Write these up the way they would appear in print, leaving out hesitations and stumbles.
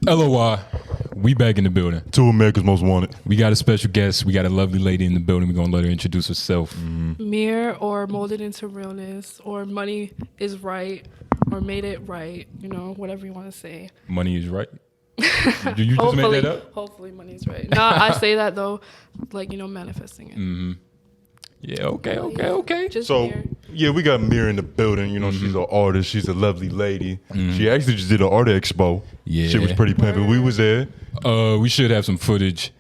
LOI, we back in the building. Two America's Most Wanted. We got a special guest. We got a lovely lady in the building. We're going to let her introduce herself. MIR, or Molded into Realness, or Money is Right, or Made It Right, you know, whatever you want to say. Money is right. Did you just make that up? Hopefully money is right. No, I say that though, like, you know, manifesting it. Mm-hmm. Yeah, okay. Just So, MIR. yeah, we got Mir in the building. You know, she's an artist. She's a lovely lady. She actually just did an art expo. Yeah. Shit was pretty pimping. We was there. We should have some footage.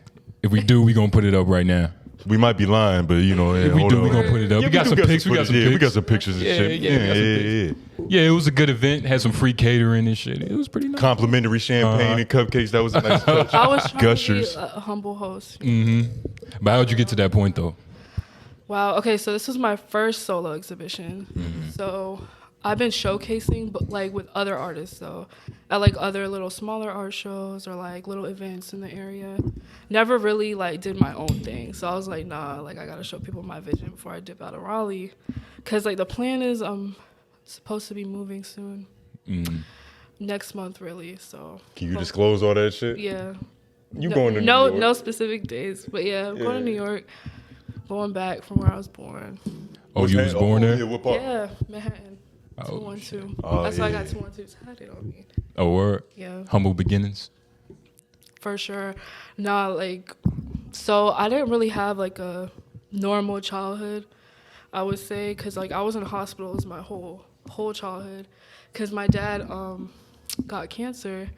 If we do, we're going to put it up right now. We might be lying, but, you know. If we do, we're going to put it up. Yeah, we got some pics. We got some pictures and shit. Yeah. Yeah, it was a good event. Had some free catering and shit. It was pretty nice. Complimentary champagne and cupcakes. That was a nice touch. I was trying Gushers. to be a humble host. But how'd you get to that point, though? Wow. Okay, so this was my first solo exhibition. So I've been showcasing, but like with other artists, though, at like other little smaller art shows or like little events in the area. Never really like did my own thing. So I was like, nah, like I gotta show people my vision before I dip out of Raleigh, cause like the plan is I'm supposed to be moving soon, next month really. So Can you disclose all that shit? yeah. You no, going to New no York? no specific days, but yeah, I'm going to New York, going back from where I was born. Oh, you was born there? Yeah, what part? Yeah, Manhattan. Oh, 212. Oh, That's why I yeah. got 212 tatted on me. Oh, word? Yeah, Humble beginnings? for sure. Nah, like, so I didn't really have like a normal childhood, I would say, because like I was in hospitals my whole childhood, because my dad got cancer,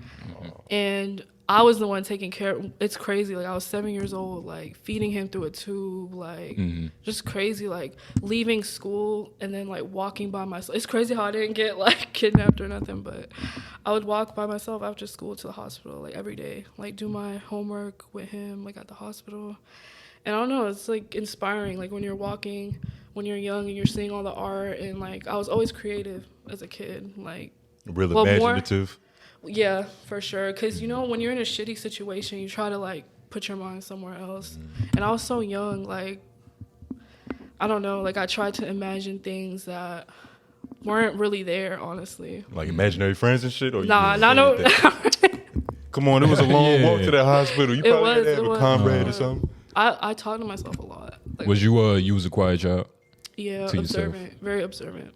and I was the one taking care. It's crazy. Like I was 7 years old, like feeding him through a tube, like just crazy. Like leaving school and then like walking by myself. It's crazy how I didn't get like kidnapped or nothing, but I would walk by myself after school to the hospital like every day, like do my homework with him like at the hospital. And I don't know, it's like inspiring. Like when you're walking, when you're young and you're seeing all the art, and like I was always creative as a kid, like Real well, more- imaginative. yeah, for sure. Because, you know, when you're in a shitty situation, you try to, like, put your mind somewhere else. And I was so young, like, I don't know. Like, I tried to imagine things that weren't really there, honestly. Like imaginary friends and shit? Or you Nah, didn't no. think that? Come on, it was a long walk to that hospital. You It probably had was, to have it a was. comrade or something. I talk to myself a lot. Like, Was you was a quiet child? yeah, to yourself? observant. Very observant.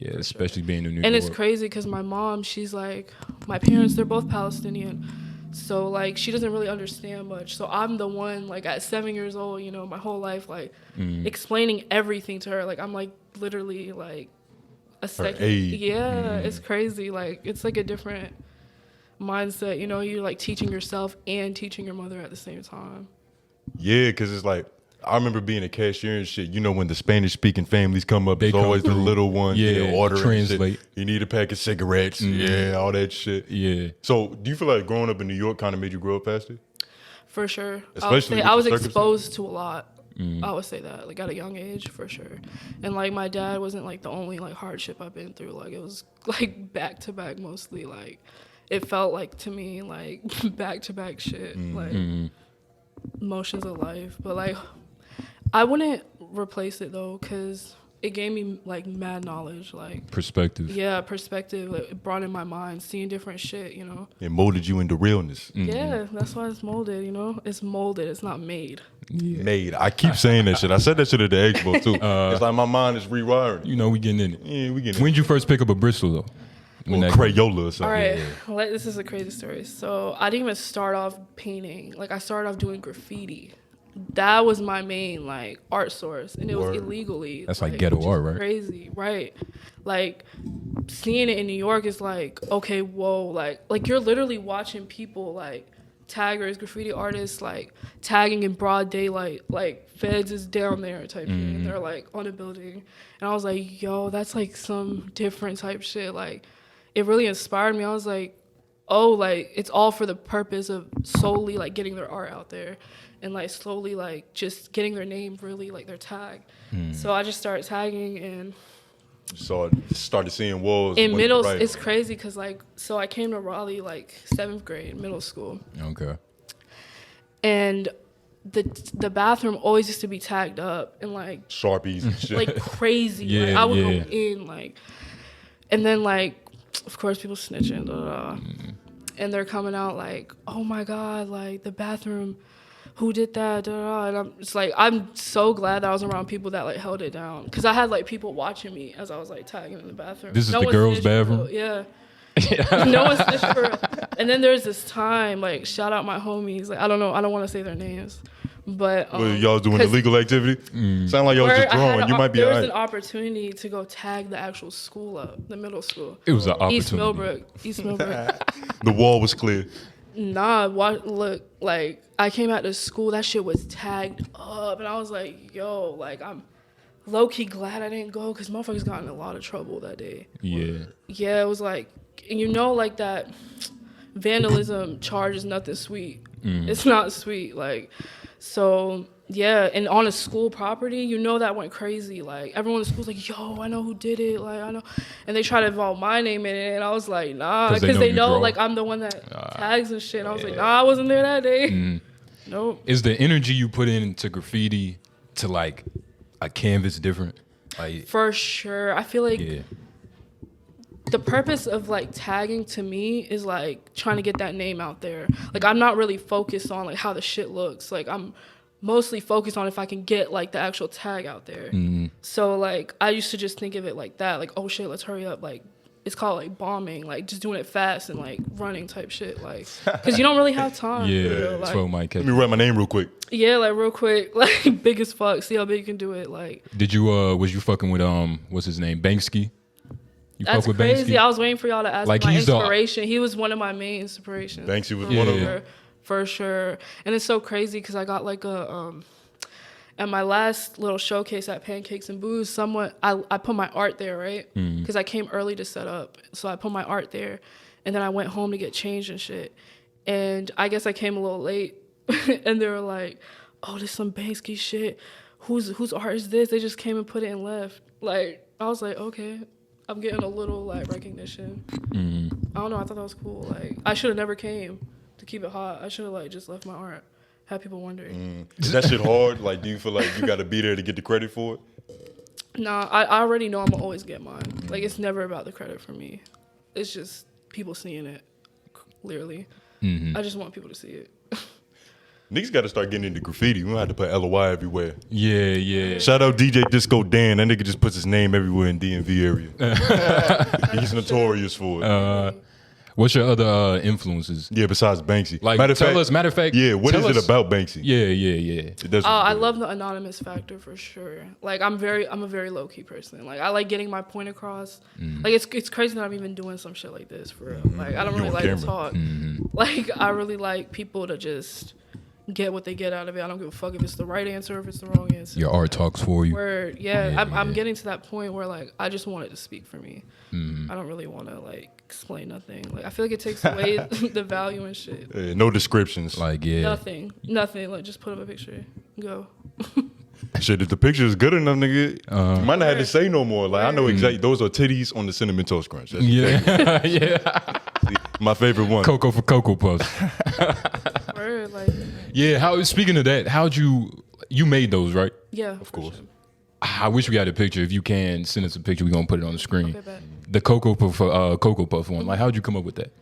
Yeah, especially being in New York. And it's crazy because my mom, she's like, my parents, they're both Palestinian. So, like, she doesn't really understand much. So I'm the one, like, at 7 years old, you know, my whole life, like, explaining everything to her. Like, I'm, like, literally, like, a second. aide. Yeah, it's crazy. Like, it's, like, a different mindset. You know, you're, like, teaching yourself and teaching your mother at the same time. Yeah, because it's like, I remember being a cashier and shit. You know, when the Spanish-speaking families come up, They it's come always the through. little ones. Yeah, ordering translate. shit. You need a pack of cigarettes. Yeah, all that shit. Yeah. So, do you feel like growing up in New York kind of made you grow up faster? For sure. Especially with I the was circumstances. exposed to a lot. I would say that, like, at a young age, for sure. And, like, my dad wasn't, like, the only, like, hardship I've been through. Like, it was, like, back-to-back mostly. Like, it felt like, to me, like, back-to-back shit. Like, emotions of life. But, like, I wouldn't replace it, though, because it gave me, like, mad knowledge. Like, Perspective. yeah, perspective. Like, it broadened my mind, seeing different shit, you know? It molded you into realness. Yeah, that's why it's molded, you know? It's molded. It's not made. Yeah. Made. I keep saying that shit. I said that shit at the expo, too. It's like my mind is rewiring. You know, we getting in it. Yeah, we getting When did you first pick up a Bristol, though? When or that- Crayola or something. All right, Yeah. this is a crazy story. So I didn't even start off painting. Like, I started off doing graffiti. That was my main, like, art source, and it was Word. illegally. That's like ghetto which art, is right? Crazy, right? Like, seeing it in New York is like, okay, whoa, like you're literally watching people, like, taggers, graffiti artists, like, tagging in broad daylight, like, feds is down there type shit, and they're, like, on a building. And I was like, yo, that's, like, some different type shit. Like, it really inspired me. I was like, oh, like, it's all for the purpose of solely, like, getting their art out there and, like, slowly, like, just getting their name really, like, their tag. So I just started tagging, and So I started seeing walls. in when you middle, write. it's crazy because, like, so I came to Raleigh, like, 7th grade, middle school. Okay. And the bathroom always used to be tagged up and, like, Sharpies and shit. like crazy. Yeah, Like, I would yeah. go in, like, and then, like, of course, people snitching, and they're coming out like, oh my God, like the bathroom, who did that? Da, da, da. And I'm just like, I'm so glad that I was around people that like held it down, because I had like people watching me as I was like tagging in the bathroom. This is No the one girls' snitched, bathroom? yeah. No one snitched for real. And then there's this time, like, shout out my homies. Like, I don't know, I don't want to say their names, but What, y'all doing 'cause illegal activity? Sound like y'all was where just I had drawing. You might be there was alright. an opportunity to go tag the actual school up, the middle school. It was an East opportunity. Millbrook. The wall was clear. Nah, look, like, I came out to school, that shit was tagged up, and I was like, yo, like, I'm low-key glad I didn't go, because motherfuckers got in a lot of trouble that day. Yeah. Yeah, it was like, and you know, like, that vandalism charge is nothing sweet. It's not sweet, like, so, yeah, and on a school property, you know that went crazy. Like, everyone in the school's like, yo, I know who did it, like, I know. And they try to involve my name in it, and I was like, nah, 'Cause they because know they you know, draw. like, I'm the one that tags and shit. And I was like, nah, I wasn't there that day. Nope. Is the energy you put into graffiti to like a canvas different? Like, For sure. I feel like yeah. the purpose of like tagging to me is like trying to get that name out there. Like, I'm not really focused on like how the shit looks. Like, I'm mostly focused on if I can get like the actual tag out there. So like I used to just think of it like that, like, oh shit, let's hurry up. Like, it's called like bombing, like just doing it fast and like running type shit, like, because you don't really have time. Yeah, you know, like, 12 might catch. Let me write my name real quick. yeah, like real quick, like big as fuck. See how big you can do it. Like, Did you was you fucking with what's his name, Banksy? You that's fuck with crazy. Banksy? I was waiting for y'all to ask Like, my he's the- inspiration. He was one of my main inspirations. Banksy was for one of sure, them. for sure. And it's so crazy because I got like a at my last little showcase at Pancakes and Booze, I put my art there, right? Because I came early to set up, so I put my art there, and then I went home to get changed and shit. And I guess I came a little late, and they were like, "Oh, this some Banksy shit. Whose art is this?" They just came and put it and left. Like, I was like, okay, I'm getting a little like recognition. I don't know. I thought that was cool. Like, I should have never came to keep it hot. I should have like just left my art. Had people wondering. Is that shit hard? Like, do you feel like you got to be there to get the credit for it? Nah, I already know I'm gonna always get mine. Like, it's never about the credit for me. It's just people seeing it, clearly. I just want people to see it. Niggas got to start getting into graffiti. We gonna have to put LOI everywhere. Yeah, yeah. Shout out DJ Disco Dan. That nigga just puts his name everywhere in DMV area. He's notorious for it. What's your other influences? Yeah, besides Banksy. Like, matter of fact. Yeah, what tell is us- it about Banksy? Yeah. It doesn't. I love the anonymous factor for sure. Like, I'm a very low key person. Like, I like getting my point across. Like, it's crazy that I'm even doing some shit like this for real. Like, I don't You really on like to camera. talk. Like, I really like people to just get what they get out of it. I don't give a fuck if it's the right answer or if it's the wrong answer. Your art talks for you. Where I'm getting to that point where like I just want it to speak for me. I don't really want to like explain nothing. Like, I feel like it takes away the value and shit. No descriptions. Like, yeah. Nothing. Like, just put up a picture. Go. Shit, if the picture is good enough, nigga, you might not have to say no more. Like, I know exactly. Those are titties on the Cinnamon Toast Crunch. That's Yeah, yeah. my favorite one. Cocoa for Cocoa Puffs. Word, like, Yeah, speaking of that, how'd you made those, right? yeah. Of course. I wish we had a picture. If you can, send us a picture. We're going to put it on the screen. Okay, bet. The Cocoa Puff one. Like, how'd you come up with that?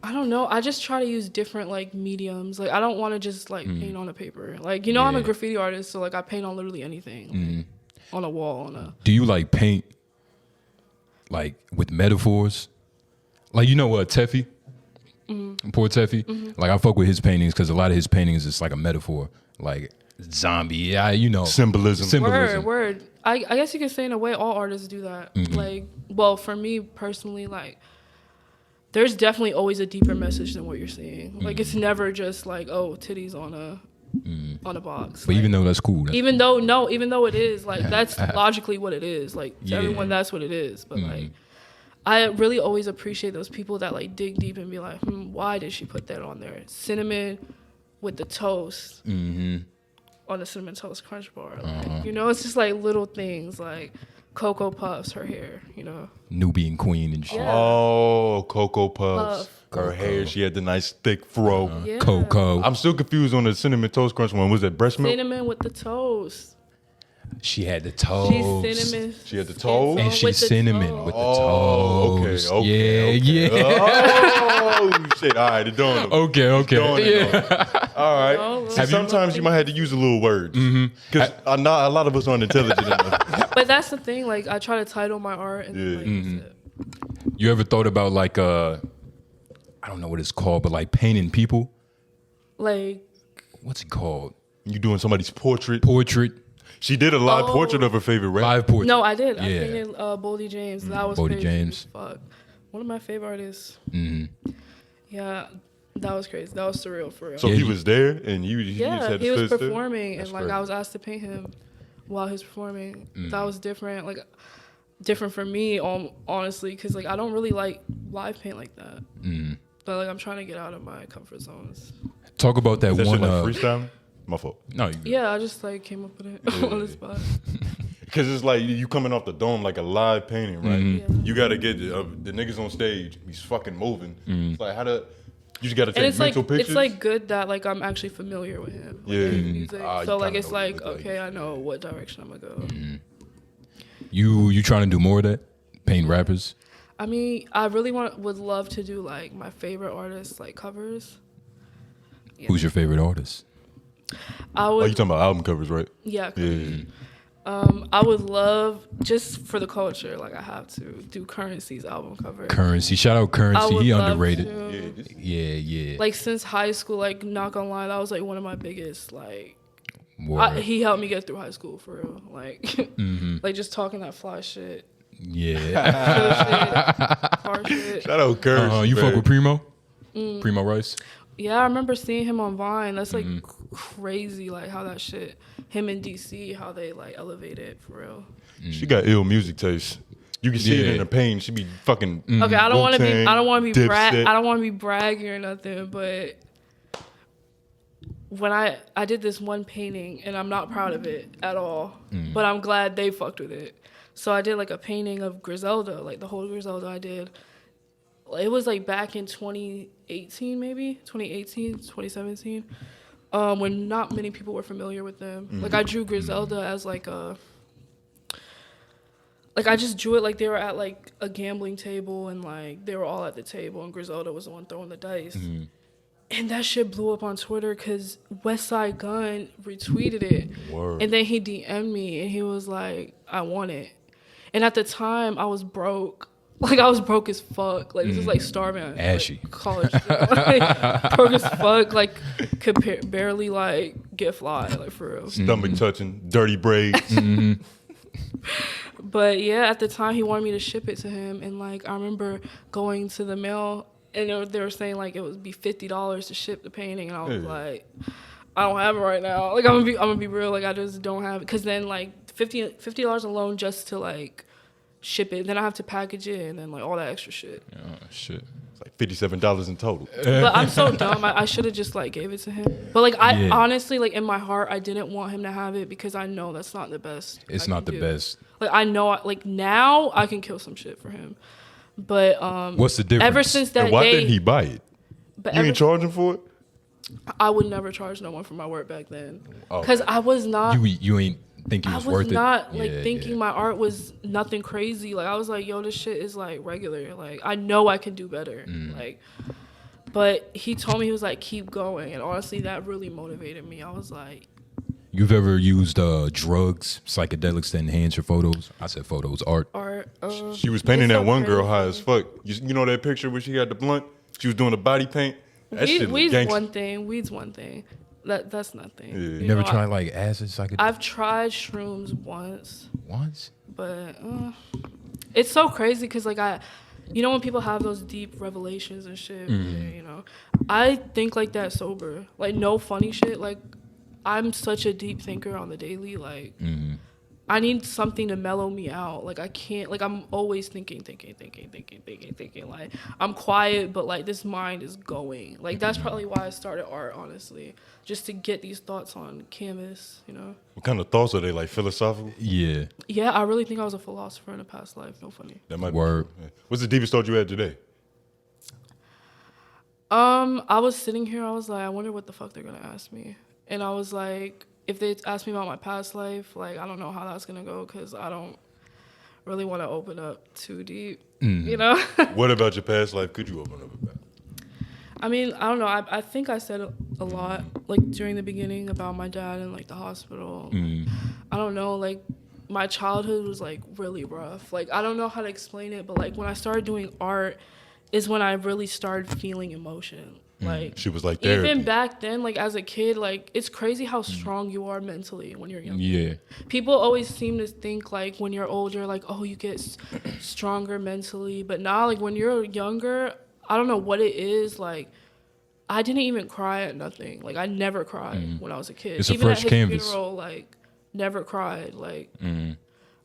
I don't know. I just try to use different like mediums. Like, I don't want to just like paint on a paper. Like, you know, I'm a Yeah. graffiti artist, so like I paint on literally anything. Like, on a wall, on a. Do you like paint like with metaphors? Like, you know what, Teffy? Poor Teffy. Like, I fuck with his paintings because a lot of his paintings is like a metaphor. Like zombie, yeah, you know. Symbolism. Word. I guess you can say in a way all artists do that. Like, well, for me personally, like, there's definitely always a deeper message than what you're seeing. Like, it's never just like, oh, titties on a box. But Like, even though that's cool. That's even though it is, like, that's logically what it is. Like, to Yeah. everyone, that's what it is. But like, I really always appreciate those people that like dig deep and be like, why did she put that on there? Cinnamon with the toast on the Cinnamon Toast Crunch bar. Like, you know, it's just like little things like Cocoa Puffs, her hair, you know. Nubian queen and shit. Yeah. Oh, Cocoa Puffs. Puff. Her hair, she had the nice thick fro. Yeah. Cocoa. I'm still confused on the Cinnamon Toast Crunch one. Was that breast milk? Cinnamon with the toast. She had the toes. She's cinnamon. She had the toes? And with she's the cinnamon toes. with the Oh, toes. okay. Oh, shit. All right, it's doing them. Okay. All right. No, See, sometimes you might have to use a little words. Because a lot of us aren't intelligent enough. But that's the thing. Like, I try to title my art, and like, that's it. You ever thought about like I don't know what it's called, but like painting people? Like, What's it called? You doing somebody's portrait. Portrait. She did a live portrait of her favorite rapper. Live portrait. no, I did. I Yeah. painted Boldy James. That was Boldy crazy. James. Fuck. One of my favorite artists. Yeah, that was crazy. That was surreal for real. So he was there, and you just yeah, had to he was sit still? performing, That's and like crazy. I was asked to paint him while he was performing. That was different. Like, different for me, honestly, because like I don't really like live paint like that. But like I'm trying to get out of my comfort zones. Talk about that That one. shit like freestyle? My fault. No, you Yeah, I just like came up with it on the spot. Because it's like you coming off the dome like a live painting, right? Yeah. You got to get the niggas on stage. He's fucking moving. It's like you just got to And take it's like mental pictures. it's like good that like I'm actually familiar with him. Like, Yeah. his music. You So like kinda it's know what like he look like. okay, I know what direction I'm gonna go. You trying to do more of that? Paint rappers? I mean, I really would love to do like my favorite artists like covers. Yeah. Who's your favorite artist? I Oh, would you talking about album covers, right? yeah. Yeah. I would love just for the culture, like I have to do Currency's album cover. Currency. Shout out I Currency. would He love underrated. to. Yeah. Like since high school, like not gonna lie, that was like one of my biggest like. Word. He helped me get through high school for real. Like, Mm-hmm. like just talking that fly shit, Yeah. real shit, hard shit. Shout out Curse. You fuck with Primo? Mm. Primo Rice? Yeah, I remember seeing him on Vine. That's like Mm-hmm. crazy, like how that shit. Him in DC, how they like elevated for real. She got ill music taste. You can see it Yeah. in her pain. She be fucking. Okay, I don't want to be. Wu-Tang, I don't want to be. Dipset. I don't want to be bragging or nothing, but when I did this one painting, and I'm not proud of it at all, but I'm glad they fucked with it. So I did like a painting of Griselda, like the whole Griselda I did. It was like back in 2018, maybe 2018, 2017, when not many people were familiar with them. Like I drew Griselda as like a. Like I just drew it like they were at like a gambling table and like they were all at the table and Griselda was the one throwing the dice. And that shit blew up on Twitter because Westside Gun retweeted it. Word. And then he DM'd me and he was like, I want it. And at the time I was broke. Like I was broke as fuck. Like this is like starving. Ashy. Like, college. Like, broke as fuck. Like could barely like get fly. Like for real. Stomach touching, dirty braids. But yeah, at the time he wanted me to ship it to him, and like I remember going to the mail, and they were saying like it would be $50 to ship the painting, and I was like, I don't have it right now. Like I'm gonna be real, like I just don't have it, cause then like $50 alone just to like ship it, then I have to package it, and then like all that extra shit. Oh, shit. It's like $57 in total. But I'm so dumb. I should have just like gave it to him. But like I Yeah. honestly, like in my heart, I didn't want him to have it because I know that's not the best. It's I not can the do. best. Like I know, like now I can kill some shit for him. But What's the difference? ever since that And why day, didn't he buy it? but You ever, ain't charging for it? I would never charge no one for my work back then Oh, because I was not. You ain't think it I was was worth not it? like Yeah, thinking yeah. my art was nothing crazy. Like I was like, yo, this shit is like regular. Like I know I can do better. Like, but he told me, he was like, keep going, and honestly, that really motivated me. I was like, You've ever used drugs, psychedelics to enhance your photos? I said photos, art. art. She was painting It's that so one girl crazy. high as fuck. You know that picture where she had the blunt? She was doing the body paint. That shit was Weed's gangsta. one thing. Weed's one thing. That's nothing. Yeah. You You never know, tried like acid psychedelics I've tried shrooms once, once? but it's so crazy because like you know when people have those deep revelations and shit, you know, I think like that sober, like no funny shit. Like I'm such a deep thinker on the daily. Like I need something to mellow me out. Like I can't. Like I'm always thinking. Like I'm quiet, but like this mind is going. Like that's probably why I started art, honestly, just to get these thoughts on canvas. You know. What kind of thoughts are they? Like philosophical? Yeah. Yeah, I really think I was a philosopher in a past life. No funny. That might Word. be. What's the deepest thought you had today? I was sitting here. I was like, I wonder what the fuck they're gonna ask me, and I was like, if they ask me about my past life, like, I don't know how that's gonna go because I don't really want to open up too deep, you know? What about your past life could you open up about? I mean, I don't know. I think I said a lot, like, during the beginning about my dad and, like, the hospital. I don't know, like, my childhood was, like, really rough. Like, I don't know how to explain it, but, like, when I started doing art is when I really started feeling emotion. Like, She was like therapy. even back then, like, as a kid, like, it's crazy how strong you are mentally when you're young. Yeah. People always seem to think, like, when you're older, like, oh, you get stronger mentally. But now, like, when you're younger, I don't know what it is. Like, I didn't even cry at nothing. Like, I never cried when I was a kid. It's a even fresh at his canvas. funeral, like, never cried. Like,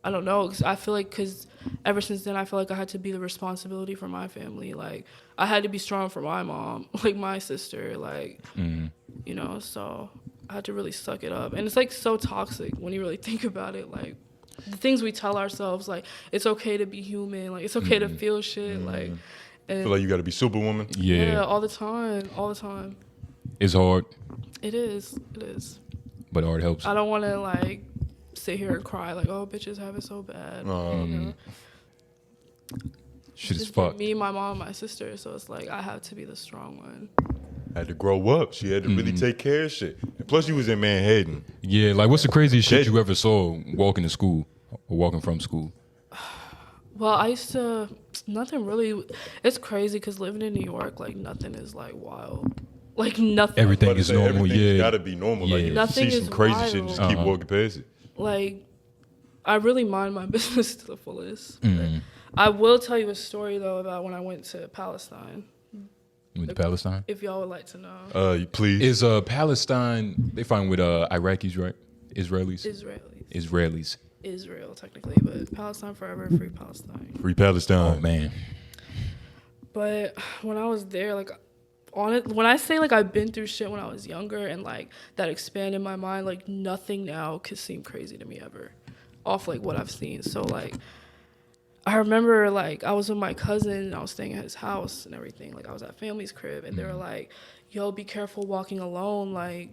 I don't know. Cause I feel like, because ever since then, I feel like I had to be the responsibility for my family. Like, I had to be strong for my mom, like, my sister, like, you know, so I had to really suck it up. And it's, like, so toxic when you really think about it. Like, the things we tell ourselves, like, it's okay to be human. Like, it's okay to feel shit. Like, I and feel like you got to be Superwoman. yeah, all the time. It's hard, It is. but art helps. I don't want to, like, sit here and cry, like, oh, bitches have it so bad. You know? Shit is Just fucked. me, my mom, my sister. So it's like I have to be the strong one. Had to grow up. She had to really take care of shit. And plus, you was in Manhattan. Yeah, like what's the craziest shit you ever saw walking to school or walking from school? Well, I used to, nothing really, it's crazy because living in New York, like, nothing is, like, wild. Like, nothing. Everything is normal, yeah. Got to be normal. Like, Yeah. you Nothing see some is crazy wild. shit and just keep walking past it. Like, I really mind my business to the fullest. I will tell you a story, though, about when I went to Palestine, You went to Palestine? if y'all would like to know. Please. Is Palestine, they find with Iraqis, right? Israelis? Israelis. Israel, technically, but Palestine forever, free Palestine. Free Palestine. Oh, man. But when I was there, like, on it, when I say, like, I've been through shit when I was younger and, like, that expanded my mind, like, nothing now could seem crazy to me ever off, like, what I've seen. So, like, I remember, like, I was with my cousin and I was staying at his house and everything. Like, I was at family's crib and they were like, yo, be careful walking alone. Like,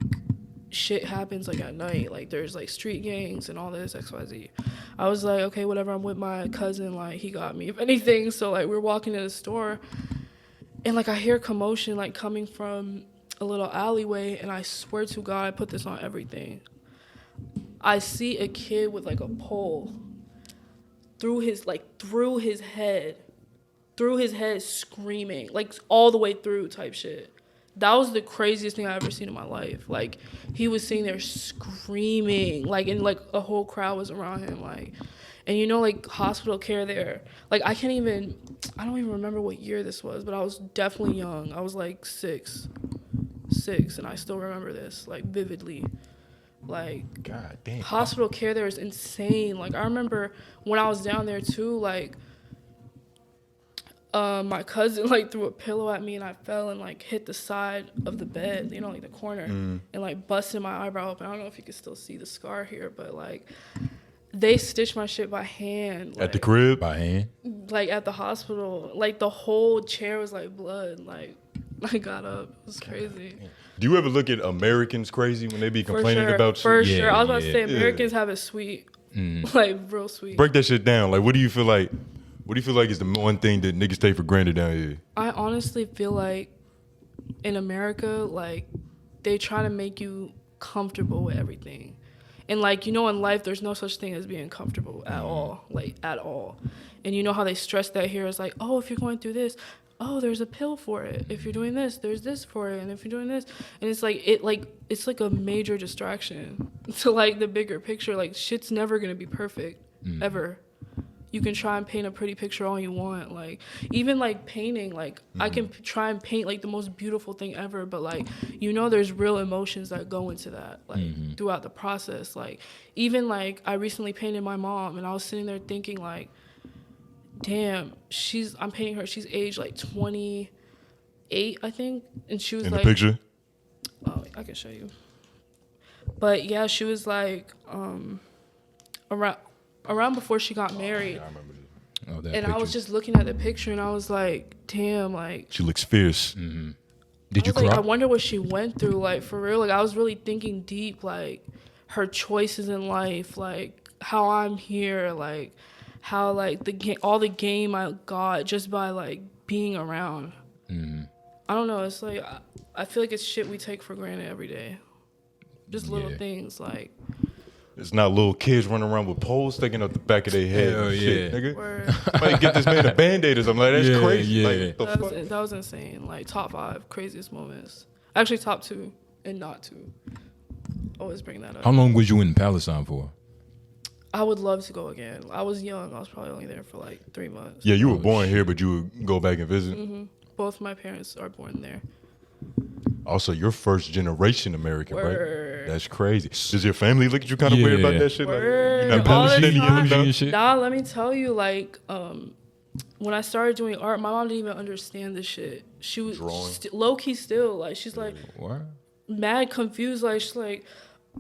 shit happens, like, at night. Like, there's, like, street gangs and all this, XYZ. I was like, okay, whatever, I'm with my cousin. Like, he got me, if anything. So, like, we're walking to the store and, like, I hear commotion, like, coming from a little alleyway. And I swear to God, I put this on everything. I see a kid with, like, a pole through his head screaming, like, all the way through type shit. That was the craziest thing I ever seen in my life. Like, he was sitting there screaming, like, and, like, a whole crowd was around him, like, and, you know, like, hospital care there. Like, I don't even remember what year this was, but I was definitely young. I was, like, six, and I still remember this, like, vividly. Like, God damn. hospital care there is insane. Like, I remember when I was down there, too, like, my cousin, like, threw a pillow at me and I fell and, like, hit the side of the bed, you know, like, the corner, and, like, busted my eyebrow open. I don't know if you can still see the scar here, but, like, they stitched my shit by hand. Like, at the crib? By hand? like, at the hospital. Like, the whole chair was, like, blood. Like, I got up. It was crazy. Do you ever look at Americans crazy when they be complaining about shit? For sure. Yeah, I was about to say, yeah. Americans have it sweet. Like, real sweet. Break that shit down. Like, what do you feel like is the one thing that niggas take for granted down here? I honestly feel like in America, like, they try to make you comfortable with everything. And, like, you know, in life, there's no such thing as being comfortable at all. Like, at all. And you know how they stress that here? It's like, oh, if you're going through this, oh, there's a pill for it. If you're doing this, there's this for it. And if you're doing this, and it's like, it's like a major distraction to, like, the bigger picture. Like, shit's never going to be perfect, ever. You can try and paint a pretty picture all you want. Like, even, like, painting, like, I can try and paint, like, the most beautiful thing ever, but, like, you know, there's real emotions that go into that, like, throughout the process. Like, even, like, I recently painted my mom, and I was sitting there thinking, like, damn, I'm painting her, she's aged, like, 28, I think, and she was, In like... the picture? Oh, I can show you. But, yeah, she was, like, around before she got married. I remember this. Oh, that And picture. I was just looking at the picture and I was like, damn, like, She looks fierce. Did I you was cry? like, I wonder what she went through, like, for real. Like, I was really thinking deep, like, her choices in life, like how I'm here, like how like all the game I got just by like being around. I don't know. It's like I feel like it's shit we take for granted every day. Just little things like. It's not little kids running around with poles sticking up the back of their head. Hell and shit, nigga. Word. Might get this man a Band-Aid or something. Like, that's crazy. Yeah. Like, the fuck? That was insane. Like top 5 craziest moments. Actually, top 2 and not 2. Always bring that up. How long was you in Palestine for? I would love to go again. I was young. I was probably only there for like 3 months. Yeah, you were born here, but you would go back and visit. Both my parents are born there. Also, you're first generation American, Word. right? That's crazy. Does your family look at you kind of weird about that shit? Word. Like, you're not All the Palestinian time. and stuff? and shit? Nah, let me tell you, like, when I started doing art, my mom didn't even understand this shit. She was Drawing. low-key still. Like, she's like What? mad confused. Like, she's like,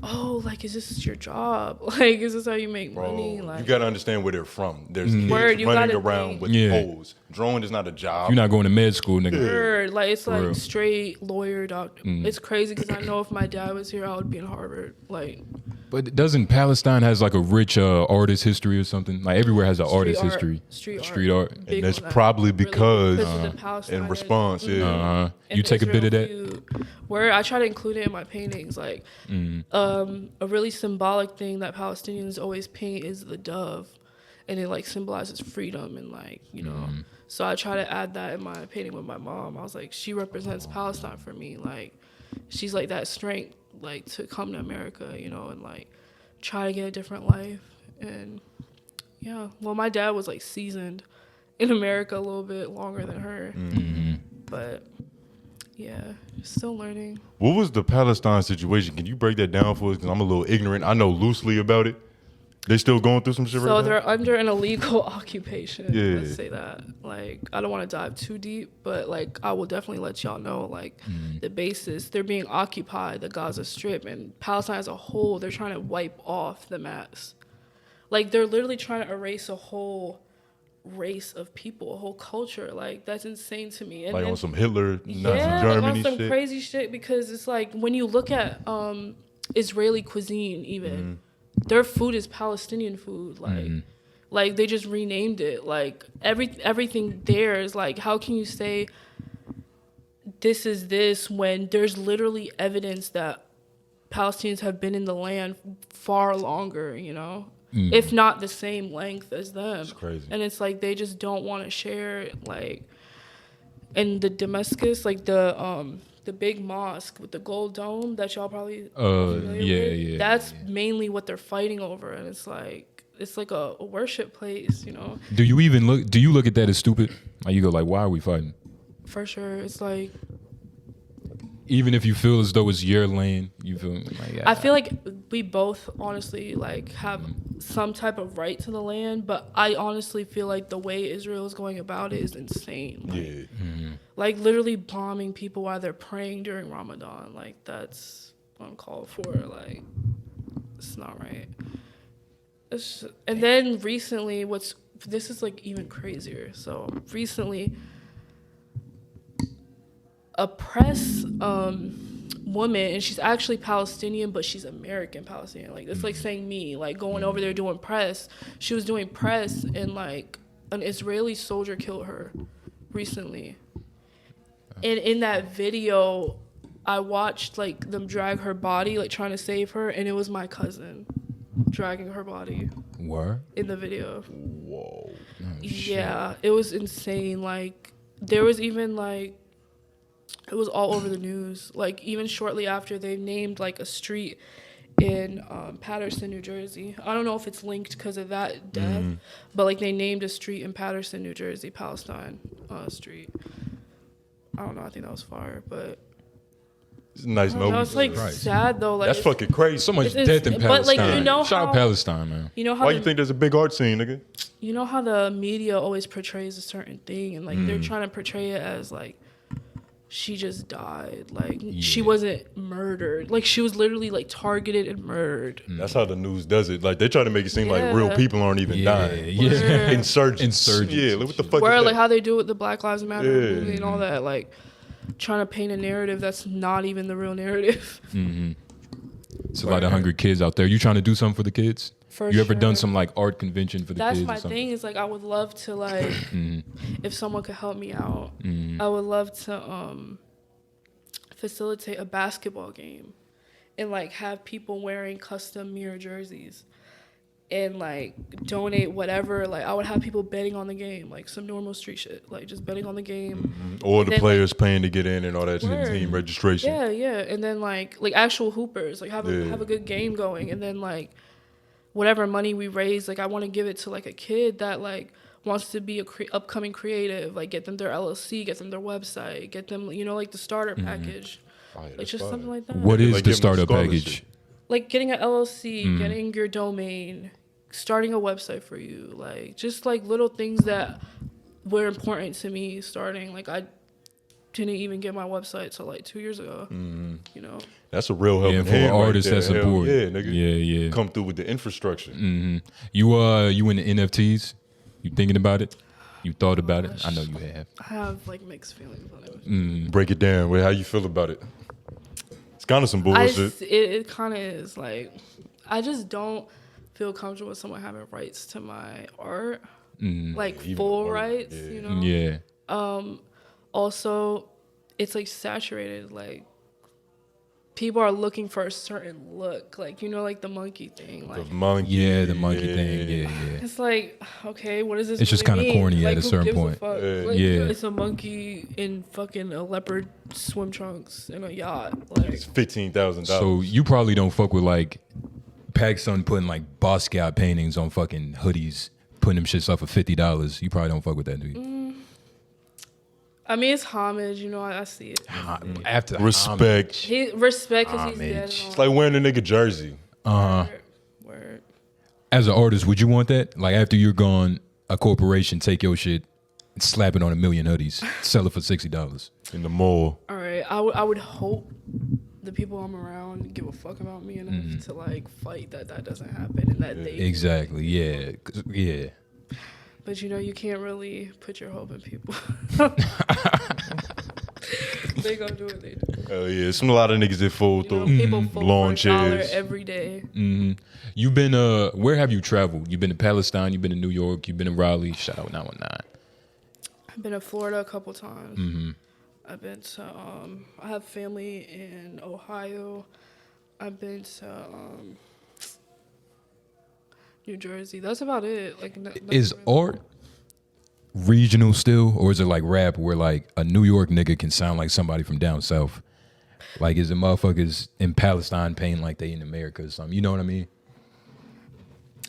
oh, like, is this your job? Like, is this how you make money? Bro, Like, you gotta understand where they're from. There's Word, kids you running gotta around think. with Yeah. poles. Drawing is not a job. You're not going to med school, nigga. Word. Like, it's real. like straight lawyer, doctor. It's crazy because I know if my dad was here, I would be in Harvard. Like, But doesn't Palestine has like a rich artist history or something? Like everywhere has an artist art. history. Street art. big And that's on that. probably Really, because of the Palestine in response, yeah. Uh-huh. and You take a bit of that? Israel feud, where I try to include it in my paintings. Like, a really symbolic thing that Palestinians always paint is the dove, and it like symbolizes freedom and like, you know. So I try to add that in my painting with my mom. I was like, she represents Palestine for me. Like, she's like that strength, like to come to America, you know, and like try to get a different life. And yeah, well, my dad was like seasoned in America a little bit longer than her, but yeah, still learning. What was the Palestine situation? Can you break that down for us? Because I'm a little ignorant. I know loosely about it. They still going through some shit right So now? they're under an illegal occupation. Yeah. Let's say that. Like, I don't want to dive too deep, but like, I will definitely let y'all know, like, the basis. They're being occupied, the Gaza Strip, and Palestine as a whole. They're trying to wipe off the maps. Like, they're literally trying to erase a whole race of people, a whole culture. Like, that's insane to me. And Like then, on some Hitler, Nazi yeah, Germany like on some shit? crazy shit, because it's like when you look at Israeli cuisine, even their food is Palestinian food. Like they just renamed it. Like everything there is like, how can you say this is this when there's literally evidence that Palestinians have been in the land far longer, you know? If not the same length as them. It's crazy. And it's like they just don't want to share it. Like, in the Damascus, like the big mosque with the gold dome that y'all probably familiar with, yeah. that's mainly what they're fighting over, and it's like a worship place, you know. Do you look at that as stupid? Like you go like, why are we fighting? For sure, it's like, Even if you feel as though it's your land, you feel like I feel like we both honestly like have some type of right to the land, but I honestly feel like the way Israel is going about it is insane. Like, Yeah. like literally bombing people while they're praying during Ramadan. Like, that's uncalled for. Like, it's not right. And then recently, this is like even crazier. So recently, a press woman, and she's actually Palestinian, but she's American Palestinian. Like, it's like saying me, like going over there doing press. She was doing press, and like an Israeli soldier killed her recently. And in that video, I watched like them drag her body, like trying to save her, and it was my cousin dragging her body Where? in the video. Whoa. Yeah, it was insane. Like, there was even like, it was all over the news. Like, even shortly after, they named like a street in Patterson, New Jersey. I don't know if it's linked because of that death, but like they named a street in Patterson, New Jersey, Palestine Street. I don't know. I think that was fire, but It's a nice no, note. it's like Right. sad though. Like, That's fucking crazy. So much It's- death in but, Palestine. like, you know Shout how- out Palestine, man. you know how Why you think there's a big art scene, nigga? you know how the media always portrays a certain thing, and like they're trying to portray it as like she just died, like she wasn't murdered, like she was literally like targeted and murdered. That's how the news does it. Like they try to make it seem like Yeah. real people aren't even dying. Yeah. Insurgents. Insurgents. Yeah, like, what the fuck Where is like that? how they do it with the Black Lives Matter Yeah. movie and all that, like trying to paint a narrative that's not even the real narrative. It's a lot of hungry kids out there. You trying to do something for the kids? For You ever sure. done some like art convention for the That's kids? my or something? thing. Is like I would love to like if someone could help me out. I would love to facilitate a basketball game and like have people wearing custom MIR jerseys and like donate whatever. Like I would have people betting on the game, like some normal street shit, like just betting on the game. Or the then, players paying to get in and all that shit, Word. team registration. Yeah, and then like actual hoopers, like have a good game going, and then like whatever money we raise, like I want to give it to like a kid that like wants to be a upcoming creative, like get them their LLC, get them their website, get them like the starter package, like just something like that. What is Like the give them a startup package? scholarship. Like getting an LLC, getting your domain, starting a website for you, like just like little things that were important to me starting. Like I didn't even get my website till like 2 years ago. That's a real helping For hand artists right that there. support. Hell yeah, nigga. Yeah. Come through with the infrastructure. You into NFTs? You thinking about it? You thought about it? I know you have. I have like mixed feelings on it. Break it down. How you feel about it? It's kind of some bullshit. It kind of is like I just don't feel comfortable with someone having rights to my art, like Even full art, rights. yeah. Yeah. Also, it's like saturated. Like people are looking for a certain look, like like the monkey thing. Like The monkey. Yeah, the monkey thing. Yeah. it's like, okay, what does this? It's just really kinda mean? corny Like, at a who certain gives point. fuck? Yeah. Like, Yeah. it's a monkey in fucking a leopard swim trunks in a yacht. Like It's $15,000. So you probably don't fuck with like Pakistan putting like Basquiat paintings on fucking hoodies, putting them shits up for $50. You probably don't fuck with that, do you? I mean, it's homage. I see it. After respect. Respect because he's dead. Homage. And It's like wearing a nigga jersey. Word. as an artist, would you want that? Like after you're gone, a corporation take your shit, slap it on 1 million hoodies, sell it for $60. In the mall. All right, I would hope the people I'm around give a fuck about me enough to like fight that doesn't happen and that they. Exactly. Yeah. Yeah. But you can't really put your hope in people. They gonna do what they do. Hell yeah. Some a lot of niggas that fall through. People fall Lawn for $1 chairs. every day. You've been where have you traveled? You've been to Palestine, you've been to New York, you've been to Raleigh. Shout out 919. I've been to Florida a couple times. I've been to I have family in Ohio. I've been to New Jersey. That's about it. Like Is art regional still, or is it like rap where like a New York nigga can sound like somebody from down south? Like is it motherfuckers in Palestine paying like they in America or something? You know what I mean?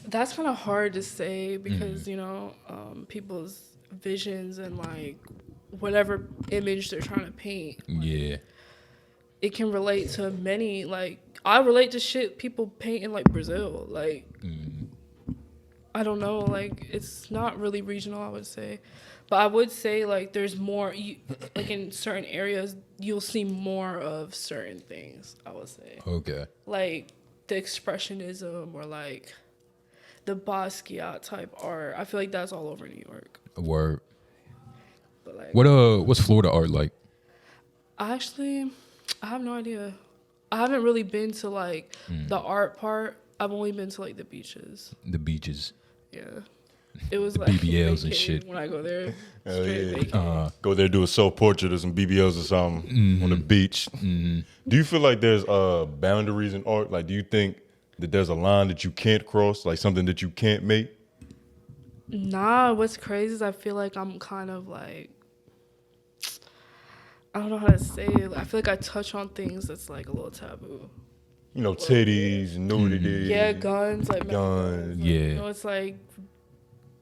That's kind of hard to say because people's visions and like whatever image they're trying to paint. Yeah. It can relate to many. Like I relate to shit people paint in like Brazil. Like I don't know. Like it's not really regional, I would say, but I would say like there's more. Like in certain areas, you'll see more of certain things. I would say. Okay. Like the expressionism or like the Basquiat type art. I feel like that's all over New York. A word. But like, What's Florida art like? I have no idea. I haven't really been to like the art part. I've only been to like the beaches. The beaches. Yeah. It was The like BBLs and vacating shit. when I go there. Hell Straight yeah. vacating. Go there, do a self portrait or some BBLs or something on the beach. Do you feel like there's boundaries in art? Like, do you think that there's a line that you can't cross, like something that you can't make? Nah, what's crazy is I feel like I'm kind of like, I don't know how to say it. I feel like I touch on things that's like a little taboo. You know, titties, nudity. Yeah, guns, like Guns. Yeah. it's like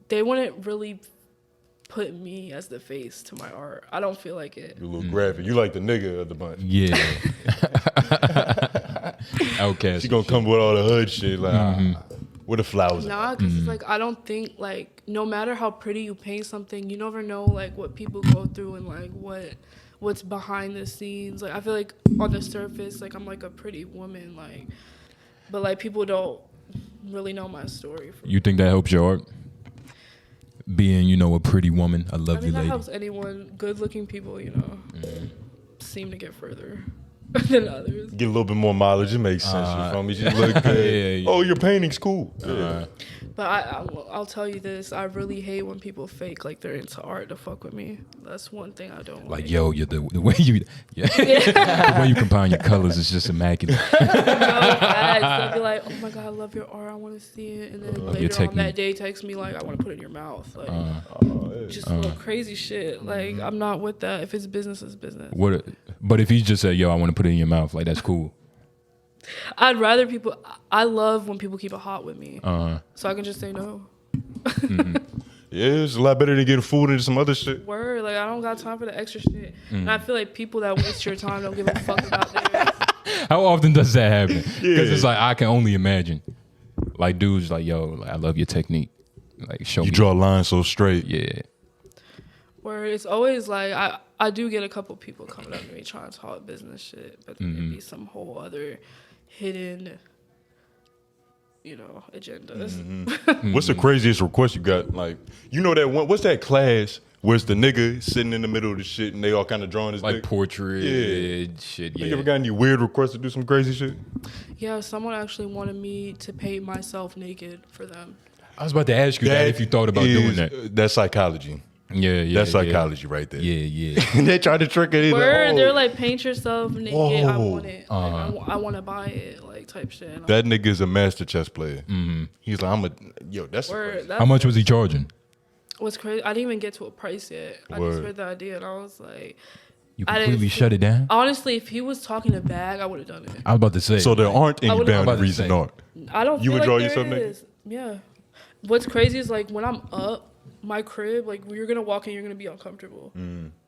they wouldn't really put me as the face to my art. I don't feel like it. You're a little graphic. You like the nigga of the bunch. Yeah. Outcast. She gonna come with all the hood shit, like, where the flowers at? Nah, because it's like I don't think like no matter how pretty you paint something, you never know like what people go through and like what's behind the scenes. Like I feel like on the surface, like I'm like a pretty woman, like, but like people don't really know my story. You think that helps your art? Being, a pretty woman, a I lovely think that lady. helps anyone. Good-looking people, seem to get further. than others. Get a little bit more mileage. It makes sense. You feel me? Just look good. Yeah. Oh, your painting's cool. But I'll tell you this: I really hate when people fake like they're into art to fuck with me. That's one thing I don't Like, like. yo, the way you, the way you combine your colors is just immaculate. No, they'll be like, "Oh my god, I love your art. I want to see it." And then later on that day, text me like, "I want to put it in your mouth." Like, just little crazy shit. Like, I'm not with that. If it's business, it's business. But if he just said, "Yo, I want to put it in your mouth," like that's cool. I'd rather people. I love when people keep it hot with me, so I can just say no. Yeah, it's a lot better than getting fooled into some other shit. Word, like I don't got time for the extra shit, and I feel like people that waste your time don't give a fuck about theirs. How often does that happen? Because it's like I can only imagine. Like dudes, like yo, like, I love your technique. Like show me. You draw a line so straight. Yeah. Where it's always like I do get a couple people coming up to me trying to talk business shit, but then it'd be some whole other hidden, agendas. What's the craziest request you got? Like, you know that one? What's that class where it's the nigga sitting in the middle of the shit and they all kind of drawing his Like dick? portrait shit. You ever got any weird requests to do some crazy shit? Yeah, someone actually wanted me to paint myself naked for them. I was about to ask you that if you thought about doing that. That's psychology. Yeah. That's psychology right there. Yeah. They try to trick it. They're like, paint yourself naked. I Whoa. want it. Like, I want to buy it. Like type shit. And That nigga is a master chess player. He's like, that's Word, How much was he charging? What's crazy? I didn't even get to a price yet. I Word. just heard the idea and I was like, You I didn't completely shut it down? honestly, if he was talking a bag, I would have done it. I was about to say. So there aren't any would've- boundaries in art. I don't. You feel would like draw there yourself naked? is. Yeah. What's crazy is like when I'm up, my crib, like you're gonna walk in, you're gonna be uncomfortable.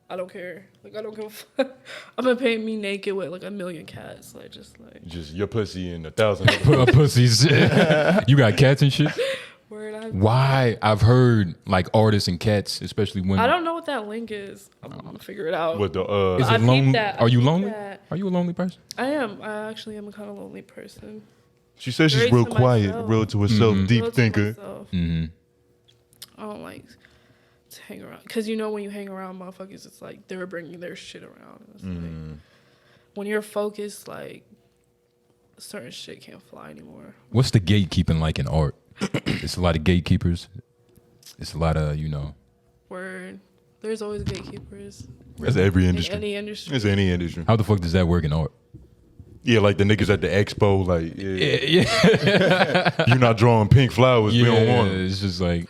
I don't care. Like I don't give a fuck. I'm gonna paint me naked with like a million cats. Like just Just your pussy and 1,000. Pussies. You got cats and shit? word. Why? I've heard like artists and cats, especially women. I don't know what that link is. I'm gonna figure it out. With the Is I it peeped lonely? that. Are you I peeped lonely? that. Are you a lonely person? I am. I actually am a kind of lonely person. She says she's Very real to quiet, myself. real to herself, deep Real to thinker. myself. Mm-hmm. I don't like to hang around because when you hang around motherfuckers, it's like they're bringing their shit around. And it's like, when you're focused, like certain shit can't fly anymore. What's the gatekeeping like in art? It's a lot of gatekeepers. It's a lot of Word. There's always gatekeepers That's every in industry. any industry. It's any industry. How the fuck does that work in art? Yeah, like the niggas at the expo, like, Yeah. you're not drawing pink flowers, we don't want them. It's just like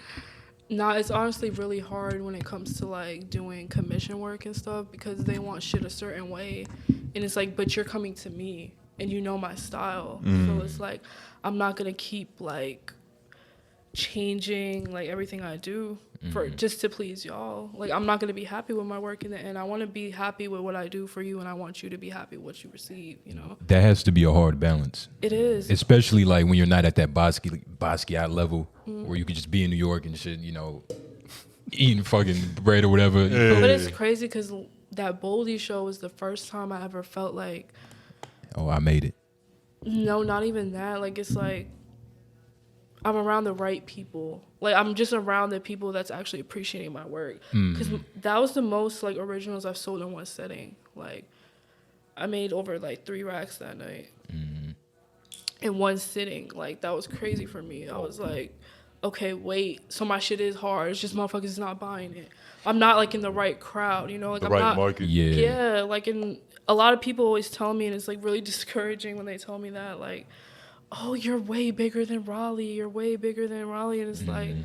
Nah, it's honestly really hard when it comes to like doing commission work and stuff because they want shit a certain way, and it's like, but you're coming to me and you know my style, so it's like I'm not gonna keep like changing like everything I do for just to please y'all. Like I'm not gonna be happy with my work in the end. I want to be happy with what I do for you, and I want you to be happy with what you receive. that has to be a hard balance. It is. Especially like when you're not at that Basquiat level where you could just be in New York and shit, eating fucking bread or whatever. You feel But me? it's crazy because that Boldy show was the first time I ever felt like, Oh, I made it. no, not even that. Like, it's like I'm around the right people. Like, I'm just around the people that's actually appreciating my work. Because that was the most, like, originals I've sold in one setting. Like, I made over, like, 3 racks that night in one sitting. Like, that was crazy for me. I was like, okay, wait. So my shit is hard. It's just motherfuckers not buying it. I'm not, like, in the right crowd, Like, The I'm right not, market. yeah, like a lot of people always tell me, and it's like really discouraging when they tell me that, like, oh, you're way bigger than Raleigh. You're way bigger than Raleigh. And it's like,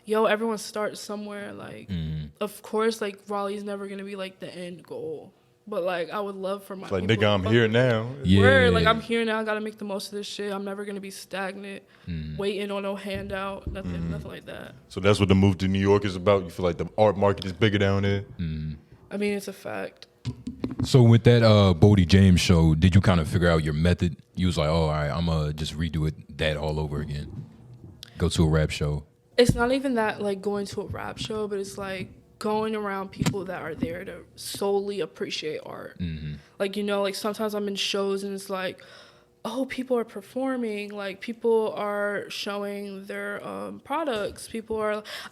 yo, everyone starts somewhere. Like, of course, like, Raleigh's never going to be, like, the end goal. But, like, I would love for my It's like, people nigga, to I'm fuck here with me. now. Yeah. Word, like, I'm here now. I got to make the most of this shit. I'm never going to be stagnant, waiting on no handout, nothing like that. So that's what the move to New York is about. You feel like the art market is bigger down there? I mean, it's a fact. So with that Bodie James show, did you kind of figure out your method? You was like, oh, all right, I'm going to just redo that all over again. Go to a rap show. It's not even that, like, going to a rap show, but it's, like, going around people that are there to solely appreciate art. Like, like, sometimes I'm in shows and it's like, oh, people are performing. Like, people are showing their products.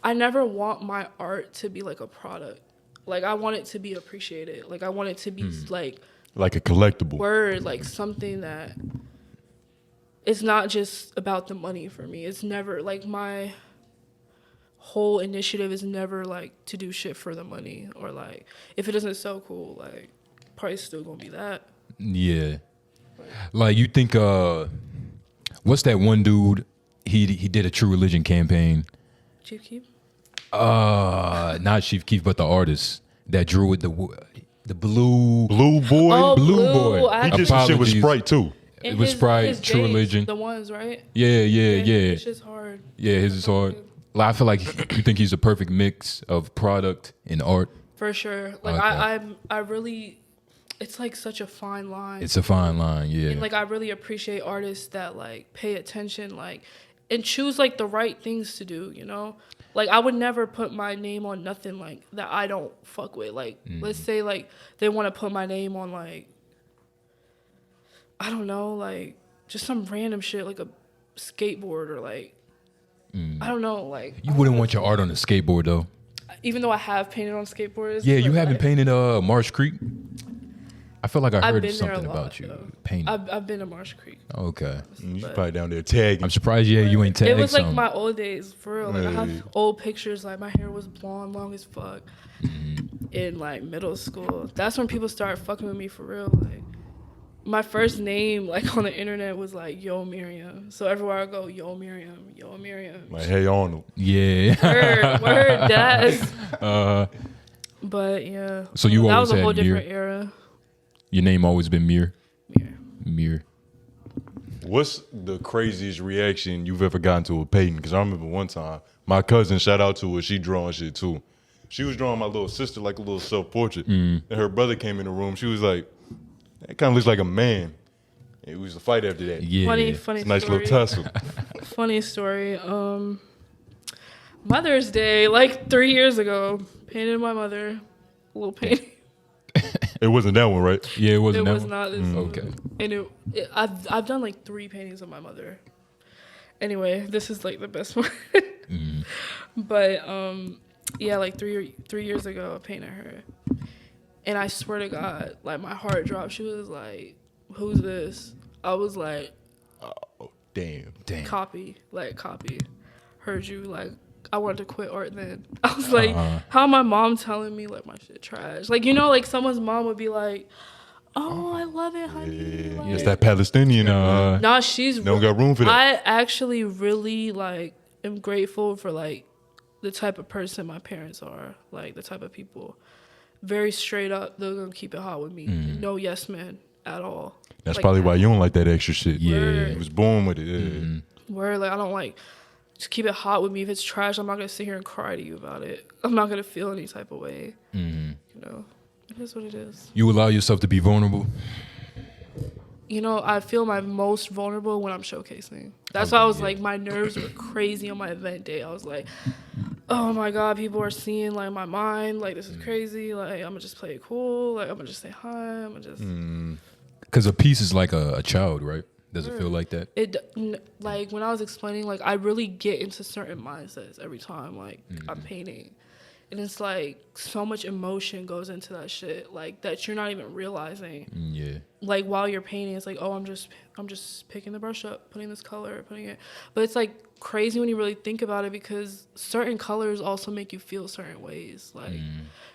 I never want my art to be, like, a product. Like, I want it to be appreciated. Like, I want it to be, like, Like a collectible. Word, like something that it's not just about the money for me. It's never like my whole initiative is never like to do shit for the money, or like if it doesn't sell cool, like price still gonna be that. Yeah. Like you think what's that one dude? He did a True Religion campaign. Chief Keef? Not Chief Keef, but the artist that drew with the blue Blue Boy. Oh, Blue Boy. I He did some shit with Apologies. Sprite too. It was Sprite, True J's, Religion. the ones, right? Yeah. It's just hard. Yeah, his is hard. Like, I feel like you think he's a perfect mix of product and art. For sure. Like Okay. I really, it's like such a fine line. It's a fine line, yeah. And like I really appreciate artists that like pay attention, like, and choose like the right things to do, you know? Like I would never put my name on nothing like that I don't fuck with. Like let's say like they want to put my name on like, I don't know, like just some random shit like a skateboard or like I don't know, like You wouldn't want your art on a skateboard though. even though I have painted on skateboards. Yeah, you but, haven't like, painted Marsh Creek? I feel like I I've heard been there a something lot, about you though. painting. I've been to Marsh Creek. Okay. You But- probably down there tagging. I'm surprised you ain't tagged It was like some. my old days, for real. Like I Right. have old pictures, like my hair was blonde, long as fuck, in like middle school. That's when people started fucking with me for real. Like my first name, like on the internet, was like Yo Miriam. So everywhere I go, Yo Miriam, Yo Miriam. Like, hey Arnold. Yeah. Word, that's. But yeah. So you that always was a whole had MIR? different era. Your name always been MIR? Yeah. MIR. What's the craziest reaction you've ever gotten to a painting? Because I remember one time, my cousin, shout out to her, she drawing shit too. She was drawing my little sister like a little self-portrait. And her brother came in the room. She was like, that kind of looks like a man. It was a fight after that. Yeah. Funny It's a story. nice little tussle. Funny story. Mother's Day, like 3 years ago, painted my mother a little painting. It wasn't that one, right? Yeah, it wasn't It that was one? not. This Okay. And I've done like 3 paintings of my mother. Anyway, this is like the best one. But yeah, like three years ago, I painted her, and I swear to God, like my heart dropped. She was like, "Who's this?" I was like, Oh, damn. Damn. copy. Heard you, like I wanted to quit art then. I was like, how my mom telling me like my shit trash? Like, you know, like someone's mom would be like, oh, I love it, honey. Yeah, Like, it's that Palestinian. nah, she's Don't got room for that. I actually really like am grateful for like the type of person my parents are, like the type of people. Very straight up, they're gonna keep it hot with me. No yes man at all. That's Like, probably why you don't like that extra shit. Yeah. You was born with it. Yeah. where like I don't like just keep it hot with me. If it's trash, I'm not gonna sit here and cry to you about it. I'm not gonna feel any type of way. You know, it is what it is. You allow yourself to be vulnerable? You know, I feel my most vulnerable when I'm showcasing. That's why I was like, my nerves were crazy on my event day. I was like, oh my God, people are seeing like my mind. Like, this is crazy. Like, I'm gonna just play it cool. Like, I'm gonna just say hi. I'm gonna just. Because a piece is like a child, right? Does it feel like that? Like, when I was explaining, like, I really get into certain mindsets every time, like, I'm painting. And it's like so much emotion goes into that shit, like that you're not even realizing. Yeah. Like while you're painting, it's like, oh, I'm just picking the brush up, putting this color, putting it. But it's like crazy when you really think about it, because certain colors also make you feel certain ways. Like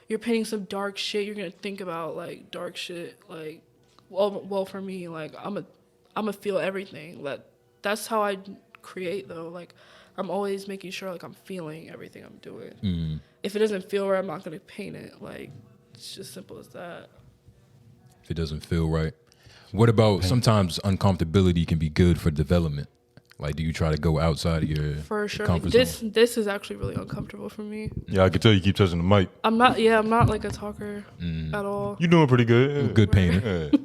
you're painting some dark shit, you're gonna think about like dark shit. Like, well, for me, like I'm a feel everything. That's how I create though. Like I'm always making sure like I'm feeling everything I'm doing. If it doesn't feel right, I'm not gonna paint it. Like it's just simple as that. If it doesn't feel right. What about sometimes uncomfortability can be good for development? Like, do you try to go outside of your For sure. comfort Like, zone? this is actually really uncomfortable for me. Yeah, I can tell you keep touching the mic. I'm not like a talker at all. You doing pretty good. Good painter. Yeah.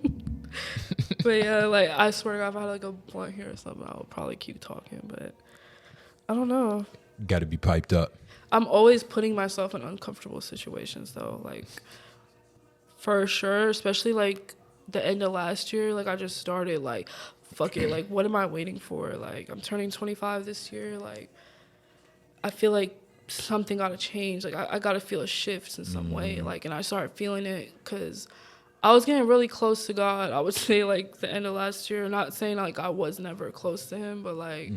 But yeah, like I swear to God, if I had like a blunt here or something, I would probably keep talking. But I don't know. Got to be piped up. I'm always putting myself in uncomfortable situations though. Like for sure, especially like the end of last year, like I just started like, fuck it, like what am I waiting for? Like I'm turning 25 this year. Like I feel like something got to change. Like I got to feel a shift in some way. Like, and I started feeling it because I was getting really close to God. I would say like the end of last year. Not saying like I was never close to him, but like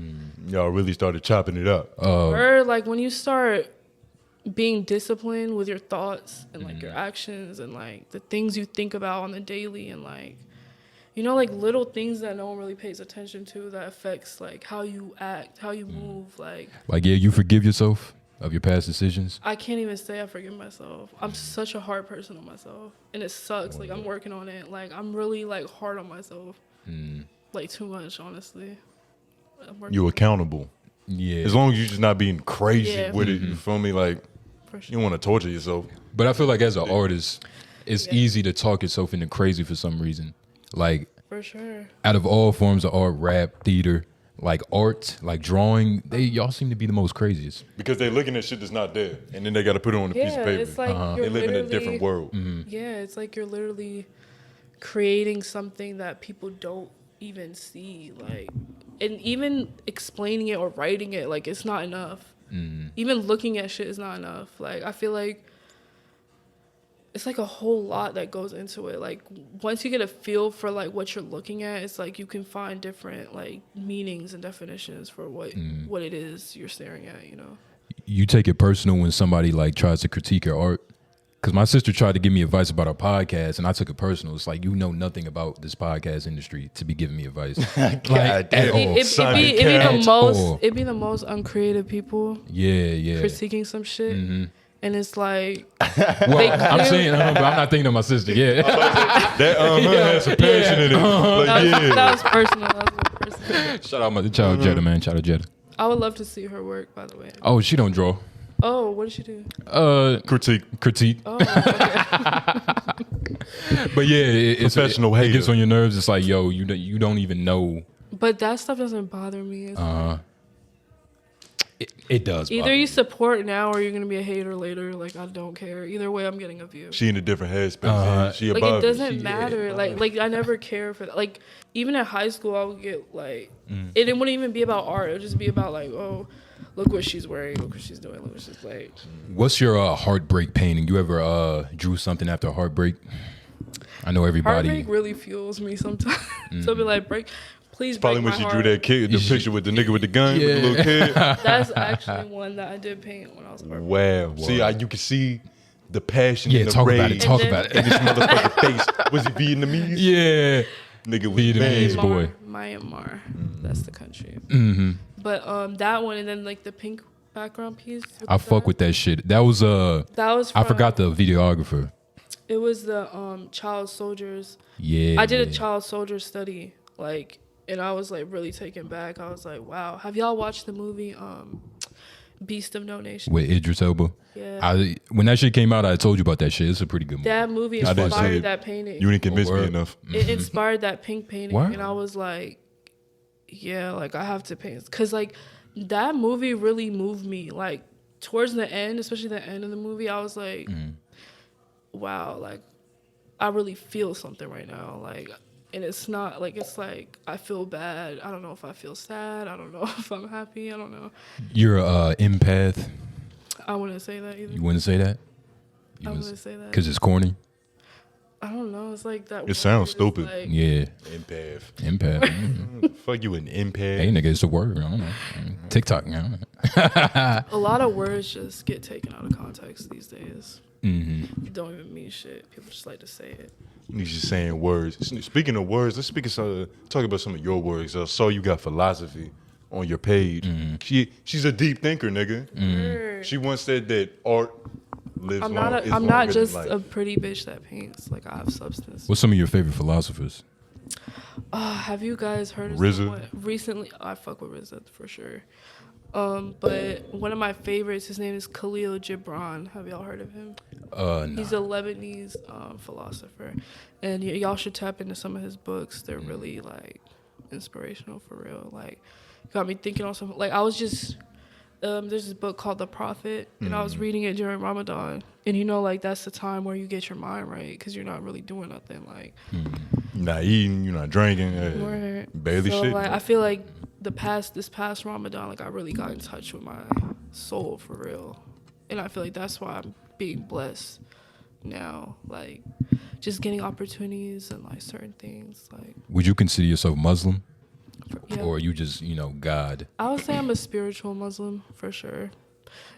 Y'all really started chopping it up. or like when you start being disciplined with your thoughts and like your actions and like the things you think about on the daily and like like little things that no one really pays attention to that affects like how you act, how you move. Like yeah, you forgive yourself of your past decisions. I can't even say I forgive myself. I'm such a hard person on myself, and it sucks. Like I'm working on it. Like I'm really like hard on myself, like too much, honestly. You accountable. Yeah. As long as you're just not being crazy Yeah. with it, you feel me? Like, For you sure. don't want to torture yourself. But I feel like as an artist, it's easy to talk yourself into crazy for some reason. Like, For sure. out of all forms of art, rap, theater, like art, like drawing, y'all seem to be the most craziest. Because they're looking at shit that's not there. And then they got to put it on a piece of Yeah, paper. it's like They live in a different world. Yeah, it's like you're literally creating something that people don't even see. Like, and even explaining it or writing it, like, it's not enough. Even looking at shit is not enough. Like, I feel like it's like a whole lot that goes into it. Like, once you get a feel for like what you're looking at, it's like you can find different like meanings and definitions for what it is you're staring at, You take it personal when somebody like tries to critique your art. Because my sister tried to give me advice about our podcast, and I took it personal. It's like, you know nothing about this podcast industry to be giving me advice. Like, at all. It'd be the most uncreative people Yeah. critiquing some shit. And it's like, Well, I'm saying, but I'm not thinking of my sister. Yeah. That has some passion in it. Like, that was personal. That was really personal. Shout out my child Jetta, man. Shout out Jetta. I would love to see her work, by the way. Oh, she don't draw. Oh, what did she do? Critique. Oh, okay. But yeah, it's Professional it gets hater. on your nerves. It's like, yo, you don't even know. But that stuff doesn't bother me. It's It does. either bother you me. support now or you're gonna be a hater later. Like, I don't care. Either way, I'm getting a view. She in a different headspace. She Like, above it doesn't She- matter. Like I never care for that. Like, even in high school, I would get like, it wouldn't even be about art. It would just be about like, oh, look what she's wearing. Look what she's doing. Look what she's like. What's your heartbreak painting? You ever drew something after a heartbreak? I know everybody. Heartbreak really fuels me sometimes. So I'll be like, please Probably break when my she heart. drew that kid, the picture with the nigga with the gun, with the little kid. That's actually one that I did paint when I was heartbroken. Wow. See, you can see the passion Yeah, and the talk rage about it. Talk then- about in it. this motherfucking face. Was he Vietnamese? Yeah. Nigga was Vietnamese bad. boy. Myanmar. That's the country. Mm-hmm. But that one, and then like the pink background piece. I fuck with that shit. That was That was I from- forgot the videographer. It was the child soldiers. Yeah. I did a child soldier study, like, and I was like really taken back. I was like, wow. Have y'all watched the movie Beast of No Nation? with Idris Elba. Yeah. When that shit came out, I told you about that shit. It's a pretty good movie. That movie I didn't see inspired it. that painting. You didn't convince me Word. enough. It inspired that pink painting, Word. and I was like, yeah, like I have to paint, because like that movie really moved me. Like towards the end, especially the end of the movie, I was like, wow, like I really feel something right now. Like, and it's not like, it's like I feel bad. I don't know if I feel sad. I don't know if I'm happy. I don't know. You're a empath. I wouldn't say that either. You wouldn't say that? I wouldn't say that. Because it's corny? I don't know. It's like that. It sounds word is stupid. like- Yeah. Empath. Empath. Fuck you, an empath. Hey, nigga, it's a word. I don't know. TikTok. I don't know. A lot of words just get taken out of context these days. It don't even mean shit. People just like to say it. He's just saying words. Speaking of words, let's talk about some of your words. I saw you got philosophy on your page. She's a deep thinker, nigga. Word. She once said that art lives I'm long. not. is I'm not longer than just life. a pretty bitch that paints. Like, I have substance. What's some of your favorite philosophers? Have you guys heard of RZA? someone recently? I fuck with RZA for sure. But one of my favorites, his name is Khalil Gibran. Have y'all heard of him? Nah. He's a Lebanese philosopher, and y'all should tap into some of his books. They're really like inspirational for real. Like, got me thinking on something. Like, I was just there's this book called The Prophet, and I was reading it during Ramadan, and like that's the time where you get your mind right, because you're not really doing nothing. Like, You're not eating, you're not drinking, Word. barely So, shit. like, I feel like this past Ramadan, like I really got in touch with my soul for real, and I feel like that's why I'm being blessed now. Like, just getting opportunities and like certain things. Like, Would you consider yourself Muslim, yeah. or you just God? I would say I'm a spiritual Muslim for sure.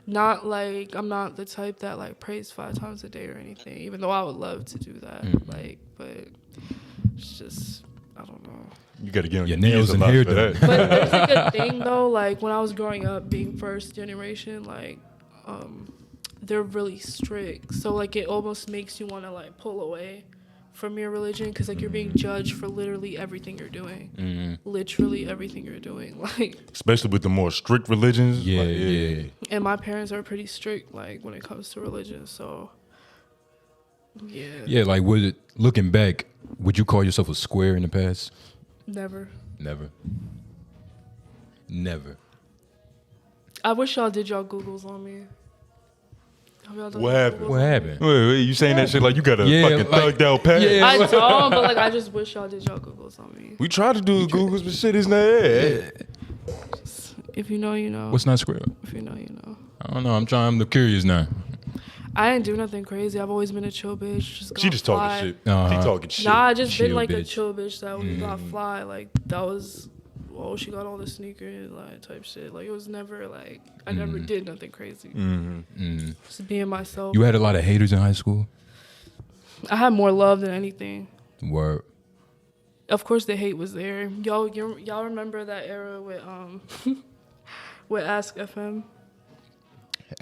Not like I'm not the type that like prays 5 times a day or anything, even though I would love to do that. Like, but it's just, I don't know. You got to get on Your your nails knees a and lot hair for done. that. But there's a good thing though, like when I was growing up being first generation, like they're really strict. So like it almost makes you want to like pull away from your religion because like you're being judged for literally everything you're doing. Literally everything you're doing. Like, Especially with the more strict religions. Yeah, like, yeah. and my parents are pretty strict like when it comes to religion. So yeah. Yeah, like looking back, would you call yourself a square in the past? Never. Never. I wish y'all did y'all Googles on me. Have y'all done What y'all happened? Googles What on me? happened? Wait, you saying that shit like you got a Yeah, fucking like- thugged out past? Yeah. I don't, but like I just wish y'all did y'all Googles on me. We tried to do the Googles, but shit is not there. If you know, you know. What's not square? If you know, you know. I don't know. I'm curious now. I didn't do nothing crazy. I've always been a chill bitch. She just talking shit. Uh-huh. She talking shit. Nah, I just been Chill like a bitch. chill bitch that was got fly. Like that was, oh, she got all the sneakers, like type shit. Like it was never like I never did nothing crazy. Just being myself. You had a lot of haters in high school? I had more love than anything. Word. Of course, the hate was there. Y'all remember that era with with Ask FM?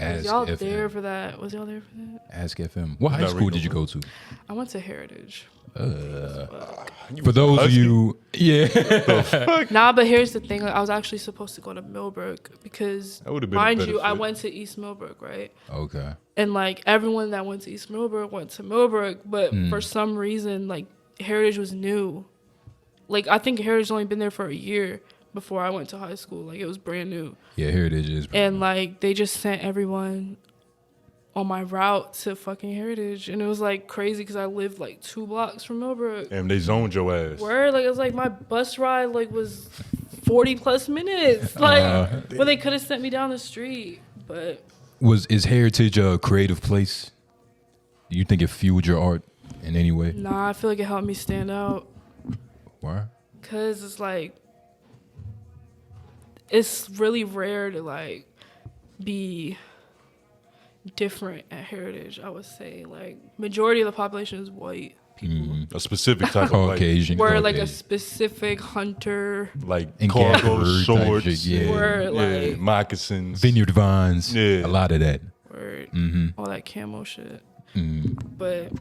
Was y'all there for that? Was y'all there for that? Ask FM. What high Not school Rico, did you bro. go to? I went to Heritage. For those of husky? you, yeah. Nah, but here's the thing. Like, I was actually supposed to go to Millbrook because, That would've been a mind better you, I fit. went to East Millbrook, right? Okay. And like everyone that went to East Millbrook went to Millbrook, but for some reason, like Heritage was new. Like I think Heritage only been there for a year before I went to high school. Like it was brand new, Yeah, Heritage is. and like they just sent everyone on my route to fucking Heritage, and it was like crazy because I lived like 2 blocks from Millbrook. Damn, they zoned your ass. Word, like it was like my bus ride like was 40 plus minutes, like when they could have sent me down the street, but. Is Heritage a creative place? Do you think it fueled your art in any way? Nah, I feel like it helped me stand out. Why? Cause it's like, it's really rare to like be different at Heritage. I would say like majority of the population is white people. A specific type of like, Caucasian. We're like a Caucasian. specific hunter. like And cargo gabber type shorts, shit, yeah. Word, yeah, like moccasins. Vineyard vines. Yeah. A lot of that. word, all that camo shit. But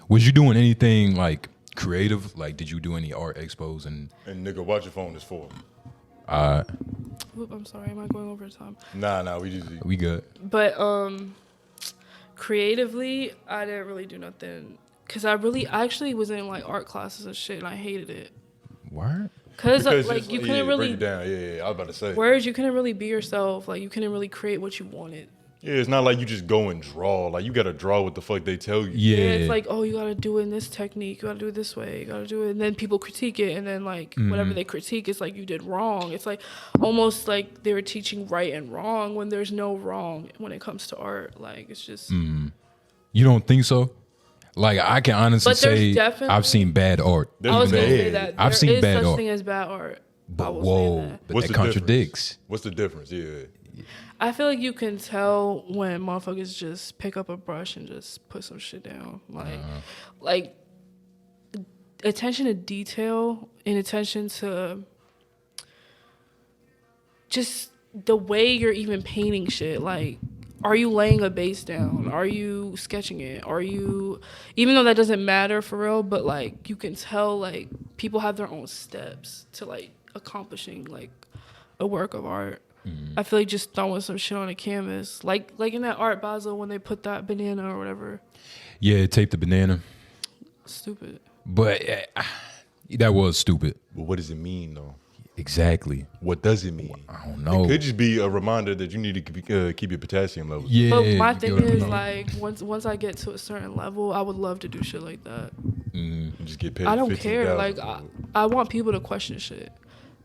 Was you doing anything like creative? Like, did you do any art expos and? And nigga, watch your phone. It's 4. oop, I'm sorry, am I going over time? Nah, we just We good. But creatively, I didn't really do nothing. Cause I actually was in like art classes and shit, and I hated it. Word? Cause because like it's- you yeah, couldn't break really it down. Yeah, I was about to say. words, you couldn't really be yourself. Like you couldn't really create what you wanted. Yeah, it's not like you just go and draw. Like you gotta draw what the fuck they tell you. Yeah. It's like, oh, you gotta do it in this technique. You gotta do it this way. You gotta do it, and then people critique it, and then like whatever they critique, it's like you did wrong. It's like almost like they were teaching right and wrong when there's no wrong when it comes to art. Like it's just. You don't think so? Like, I can honestly But there's say definitely- I've seen bad art. I was gonna say bad. that I've there seen is bad such art. thing as bad art. I But will say whoa, that. but What's that the contradicts. difference? What's the difference? Yeah. I feel like you can tell when motherfuckers just pick up a brush and just put some shit down. Like attention to detail and attention to just the way you're even painting shit. Like, are you laying a base down? Are you sketching it? Are you, even though that doesn't matter for real, but like you can tell like people have their own steps to like accomplishing like a work of art. I feel like just throwing some shit on a canvas, like in that Art Basel when they put that banana or whatever. Yeah, tape the banana. Stupid. But that was stupid. But what does it mean though? Exactly. What does it mean? I don't know. It could just be a reminder that you need to keep your potassium levels. Yeah. But my you thing get what I is mean? like once I get to a certain level, I would love to do shit like that. You just get paid. I don't care. Like $15,000. I want people to question shit.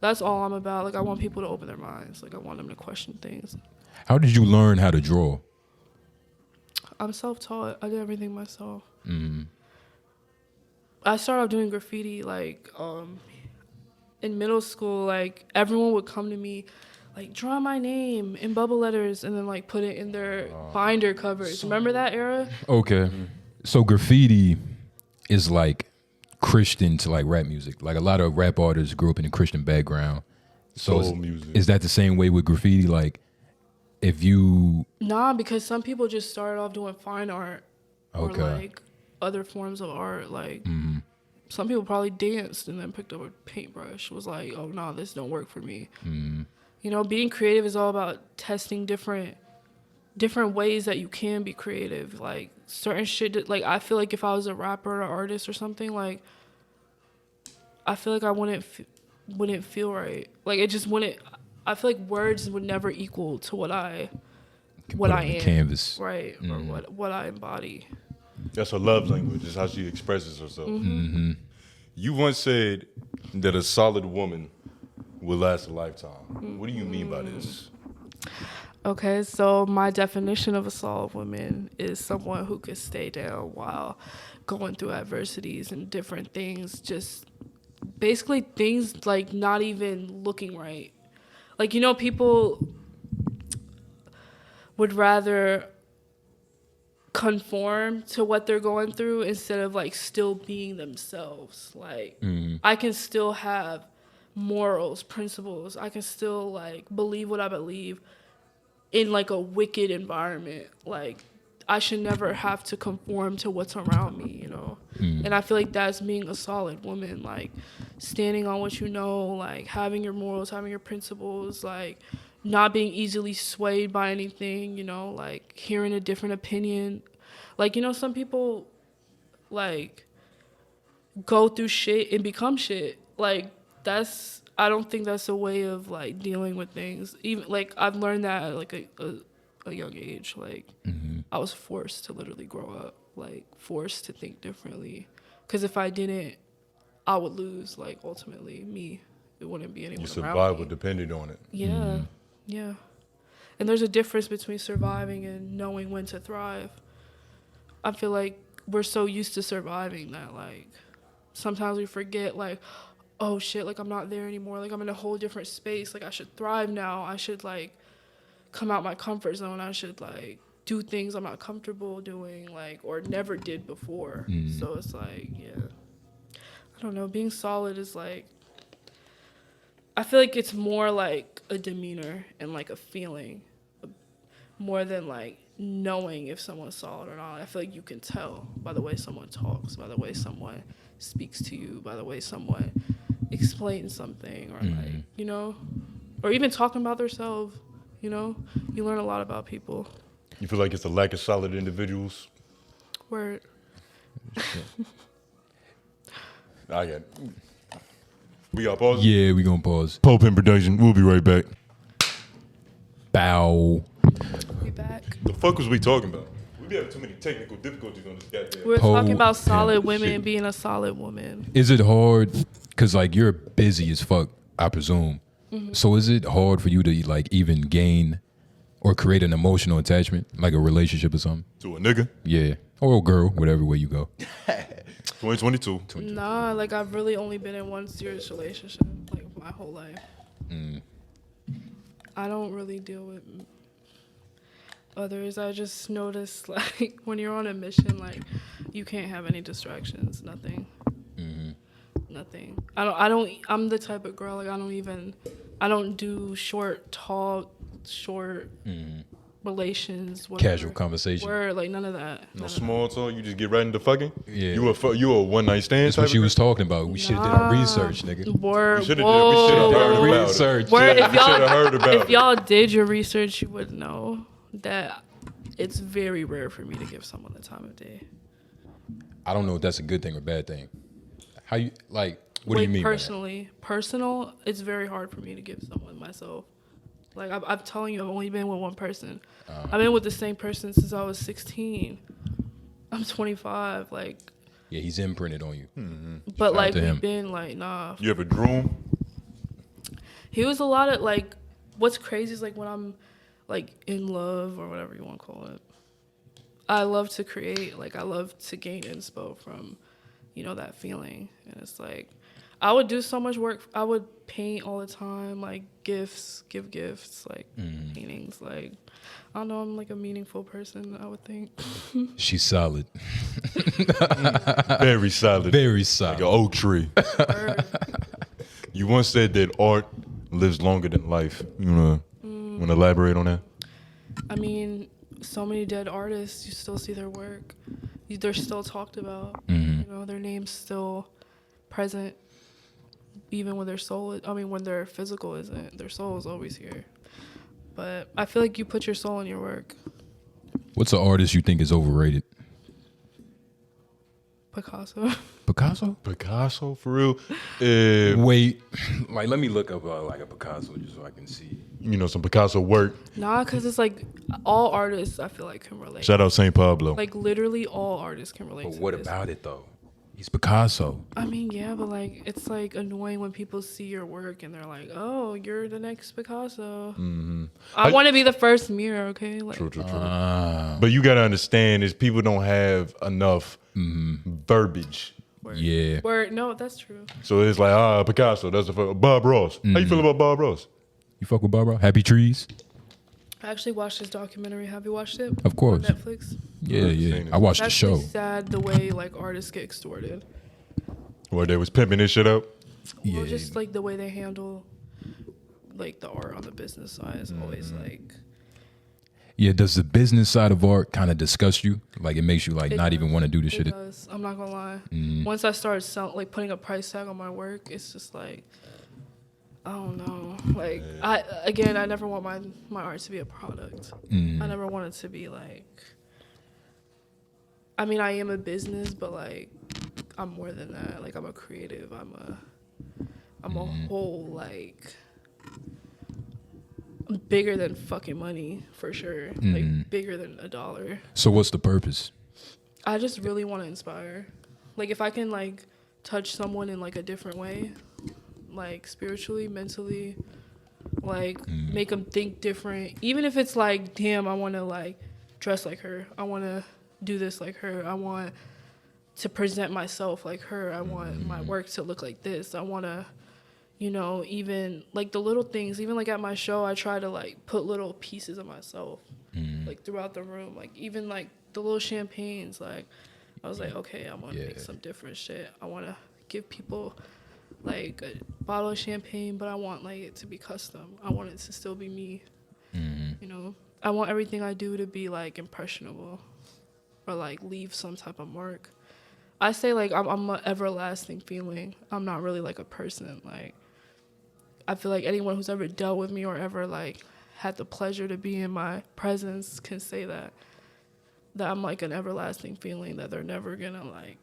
That's all I'm about. Like I want people to open their minds. Like I want them to question things. How did you learn how to draw? I'm self-taught. I did everything myself. I started off doing graffiti like in middle school. Like everyone would come to me, like draw my name in bubble letters and then like put it in their binder covers. Remember that era? Okay. So graffiti is like Christian to like rap music. Like a lot of rap artists grew up in a Christian background. So Soul music. is that the same way with graffiti? Like if you Nah, because some people just started off doing fine art or Okay. like other forms of art. Like some people probably danced and then picked up a paintbrush. Was like, oh no, this don't work for me. You know, being creative is all about testing different ways that you can be creative. Like certain shit that, like I feel like if I was a rapper or an artist or something, like I feel like I wouldn't feel right. Like it just wouldn't. I feel like words would never equal to what I put on the am, canvas. right? Or what I embody. That's her love language. It's how she expresses herself. You once said that a solid woman will last a lifetime. What do you mean by this? Okay, so my definition of a solid woman is someone who could stay down while going through adversities and different things. Just basically things like not even looking right. Like, you know, people would rather conform to what they're going through instead of like still being themselves. Like I can still have morals, principles. I can still like believe what I believe in like a wicked environment. Like I should never have to conform to what's around me, you know? And I feel like that's being a solid woman, like standing on what you know, like having your morals, having your principles, like not being easily swayed by anything, you know, like hearing a different opinion. Like, you know, some people like go through shit and become shit. Like I don't think that's a way of like dealing with things. Even like I've learned that at like a young age. Like I was forced to literally grow up, like forced to think differently. Because if I didn't, I would lose. Like ultimately, me. It wouldn't be anyone Your around survival me. depended on it. Yeah, yeah. And there's a difference between surviving and knowing when to thrive. I feel like we're so used to surviving that like sometimes we forget like, oh shit, like I'm not there anymore. Like I'm in a whole different space. Like I should thrive now. I should like come out my comfort zone. I should like do things I'm not comfortable doing, like, or never did before. So it's like, yeah. I don't know. Being solid is like, I feel like it's more like a demeanor and like a feeling more than like knowing if someone's solid or not. I feel like you can tell by the way someone talks, by the way someone speaks to you, by the way someone explains something, or like, you know, or even talking about themselves, you know, you learn a lot about people. You feel like it's a lack of solid individuals? Word. I got. We got pause? Yeah, we gonna pause. Pope in production. We'll be right back. Bow. We back. The fuck was we talking about? We be having too many technical difficulties on this goddamn. We're talking about Pope. solid women Shit. and being a solid woman. Is it hard? Cause like you're busy as fuck, I presume. So is it hard for you to like even gain or create an emotional attachment, like a relationship or something? To a nigga? Yeah, or a girl, whatever way you go. 2022. Nah, like I've really only been in one serious relationship, like my whole life. I don't really deal with others. I just notice like when you're on a mission, like you can't have any distractions, nothing. Nothing. I'm the type of girl, like I don't do short talk, short relations, whatever. Casual conversation. Word, like none of that. No None of small talk. You just get right into fucking. Yeah. You a one night stand. That's what she was talking about. We should have did our research, nigga. that. Word. We should have Whoa. heard about Research. it. Word, We should have heard about if it. y'all did your research, you would know that it's very rare for me to give someone the time of day. I don't know if that's a good thing or bad thing. How you like? What do you mean? Personally, personal, it's very hard for me to give someone myself. Like I'm telling you, I've only been with one person. I've been with the same person since I was 16. I'm 25. Like, Yeah, he's imprinted on you. but like to him. we've been like, nah. You ever droom? He was a lot of like. What's crazy is like when I'm like in love or whatever you want to call it. I love to create. Like I love to gain inspo from, that feeling. And it's like, I would do so much work. I would paint all the time, like give gifts, like paintings. Like, I don't know, I'm like a meaningful person, I would think. She's solid. Very solid. Very Like solid. an oak tree. You once said that art lives longer than life. You want to elaborate on that? I mean, so many dead artists, you still see their work. They're still talked about. Their name's still present, even when their soul, when their physical isn't. Their soul is always here. But I feel like you put your soul in your work. What's an artist you think is overrated? Picasso. Picasso? Picasso, for real? Wait, like let me look up like a Picasso just so I can see. Some Picasso work. Nah, because it's like all artists, I feel like, can relate. Shout out St. Pablo. Like literally all artists can relate But to what this. about it though? He's Picasso. I mean, yeah, but like it's like annoying when people see your work and they're like, "Oh, you're the next Picasso." I want to be the first MIR, okay? Like, True. But you got to understand is people don't have enough verbiage. Yeah. Word, no, that's true. So it's like, Picasso, that's Bob Ross. How you feel about Bob Ross? You fuck with Barbara? Happy Trees? I actually watched his documentary. Have you watched it? Of course. On Netflix. Yeah, I've yeah. seen it. I watched the It's show. actually sad the way like artists get extorted. Where they was pimping this shit up? Yeah. Well, just like the way they handle like the art on the business side is always like. Yeah, does the business side of art kind of disgust you? Like it makes you like It not does. even want to do the It shit? does. I'm not gonna lie. Once I started like putting a price tag on my work, it's just like, I don't know. Like I never want my art to be a product. I never want it to be like. I mean, I am a business, but like, I'm more than that. Like, I'm a creative. I'm a whole like. Bigger than fucking money, for sure. Like, bigger than $1. So what's the purpose? I just really want to inspire. Like, if I can, like, touch someone in, like, a different way, like, spiritually, mentally, like, make them think different. Even if it's, like, damn, I want to, like, dress like her. I want to do this like her. I want to present myself like her. I want my work to look like this. I want to... even like the little things, even like at my show, I try to like put little pieces of myself like throughout the room. Like even like the little champagnes, like I was like, okay, I want to make some different shit. I want to give people like a bottle of champagne, but I want like it to be custom. I want it to still be me. I want everything I do to be like impressionable or like leave some type of mark. I say like I'm an everlasting feeling. I'm not really like a person. Like I feel like anyone who's ever dealt with me or ever like had the pleasure to be in my presence can say that I'm like an everlasting feeling that they're never gonna like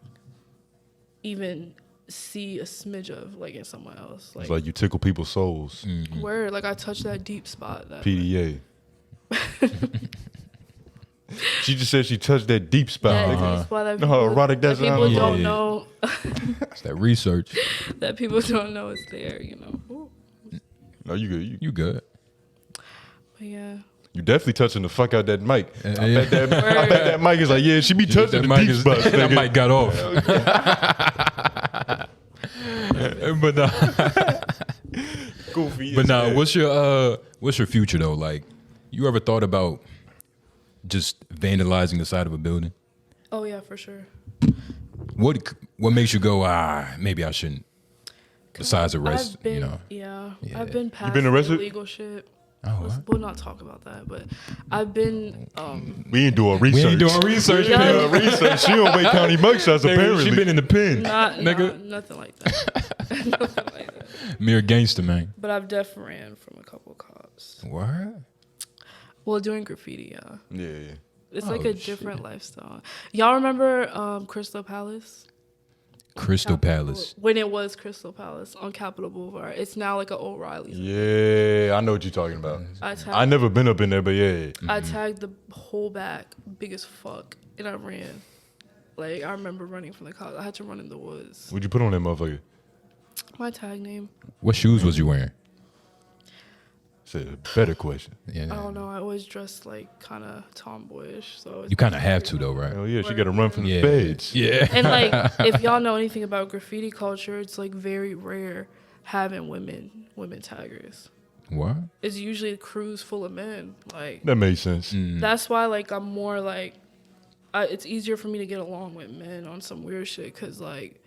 even see a smidge of like in someone else. It's like you tickle people's souls. Word, like I touch that deep spot. That PDA. She just said she touched that deep spot. that deep spot that Know how erotic that people sounds? don't Yeah. know It's that research. that people don't know it's there. Ooh. No, you good. You good. But yeah. You definitely touching the fuck out that mic. I yeah. bet that mic is like, yeah, she be touching the deep spots. That nigga. mic got off. but Goofy. but as now, hell. what's your future though? Like, you ever thought about just vandalizing the side of a building? Oh yeah, for sure. What makes you go, maybe I shouldn't? Besides arrest, I've been, Yeah. I've been past been arrested? illegal shit. Oh, what? We'll not talk about that, but I've been. We ain't doing research. We ain't doing research. We ain't doing research. She don't Wake County mugshots, apparently. She been in the pen. Nigga. Nothing like that. Nothing like that. Mere gangster, man. But I've definitely ran from a couple of cops. What? Well, doing graffiti, yeah. Yeah. It's like Oh, a different lifestyle. Y'all remember Crystal Palace? Crystal Palace. When it was Crystal Palace on Capitol Boulevard. It's now like an O'Reilly's. Yeah, I know what you're talking about. I I never been up in there, but yeah. I tagged the whole back, big as fuck, and I ran. Like, I remember running from the cops. I had to run in the woods. What'd you put on that motherfucker? My tag name. What shoes was you wearing? Say a better question. Yeah. I don't know. I always dress like kind of tomboyish, so it's You kind of have to though, right? Hell yeah, she got to run from the Yeah. feds. Yeah. And like, if y'all know anything about graffiti culture, it's like very rare having women taggers. What? It's usually crews full of men. Like That makes sense. that's why like I'm more like, it's easier for me to get along with men on some weird shit because like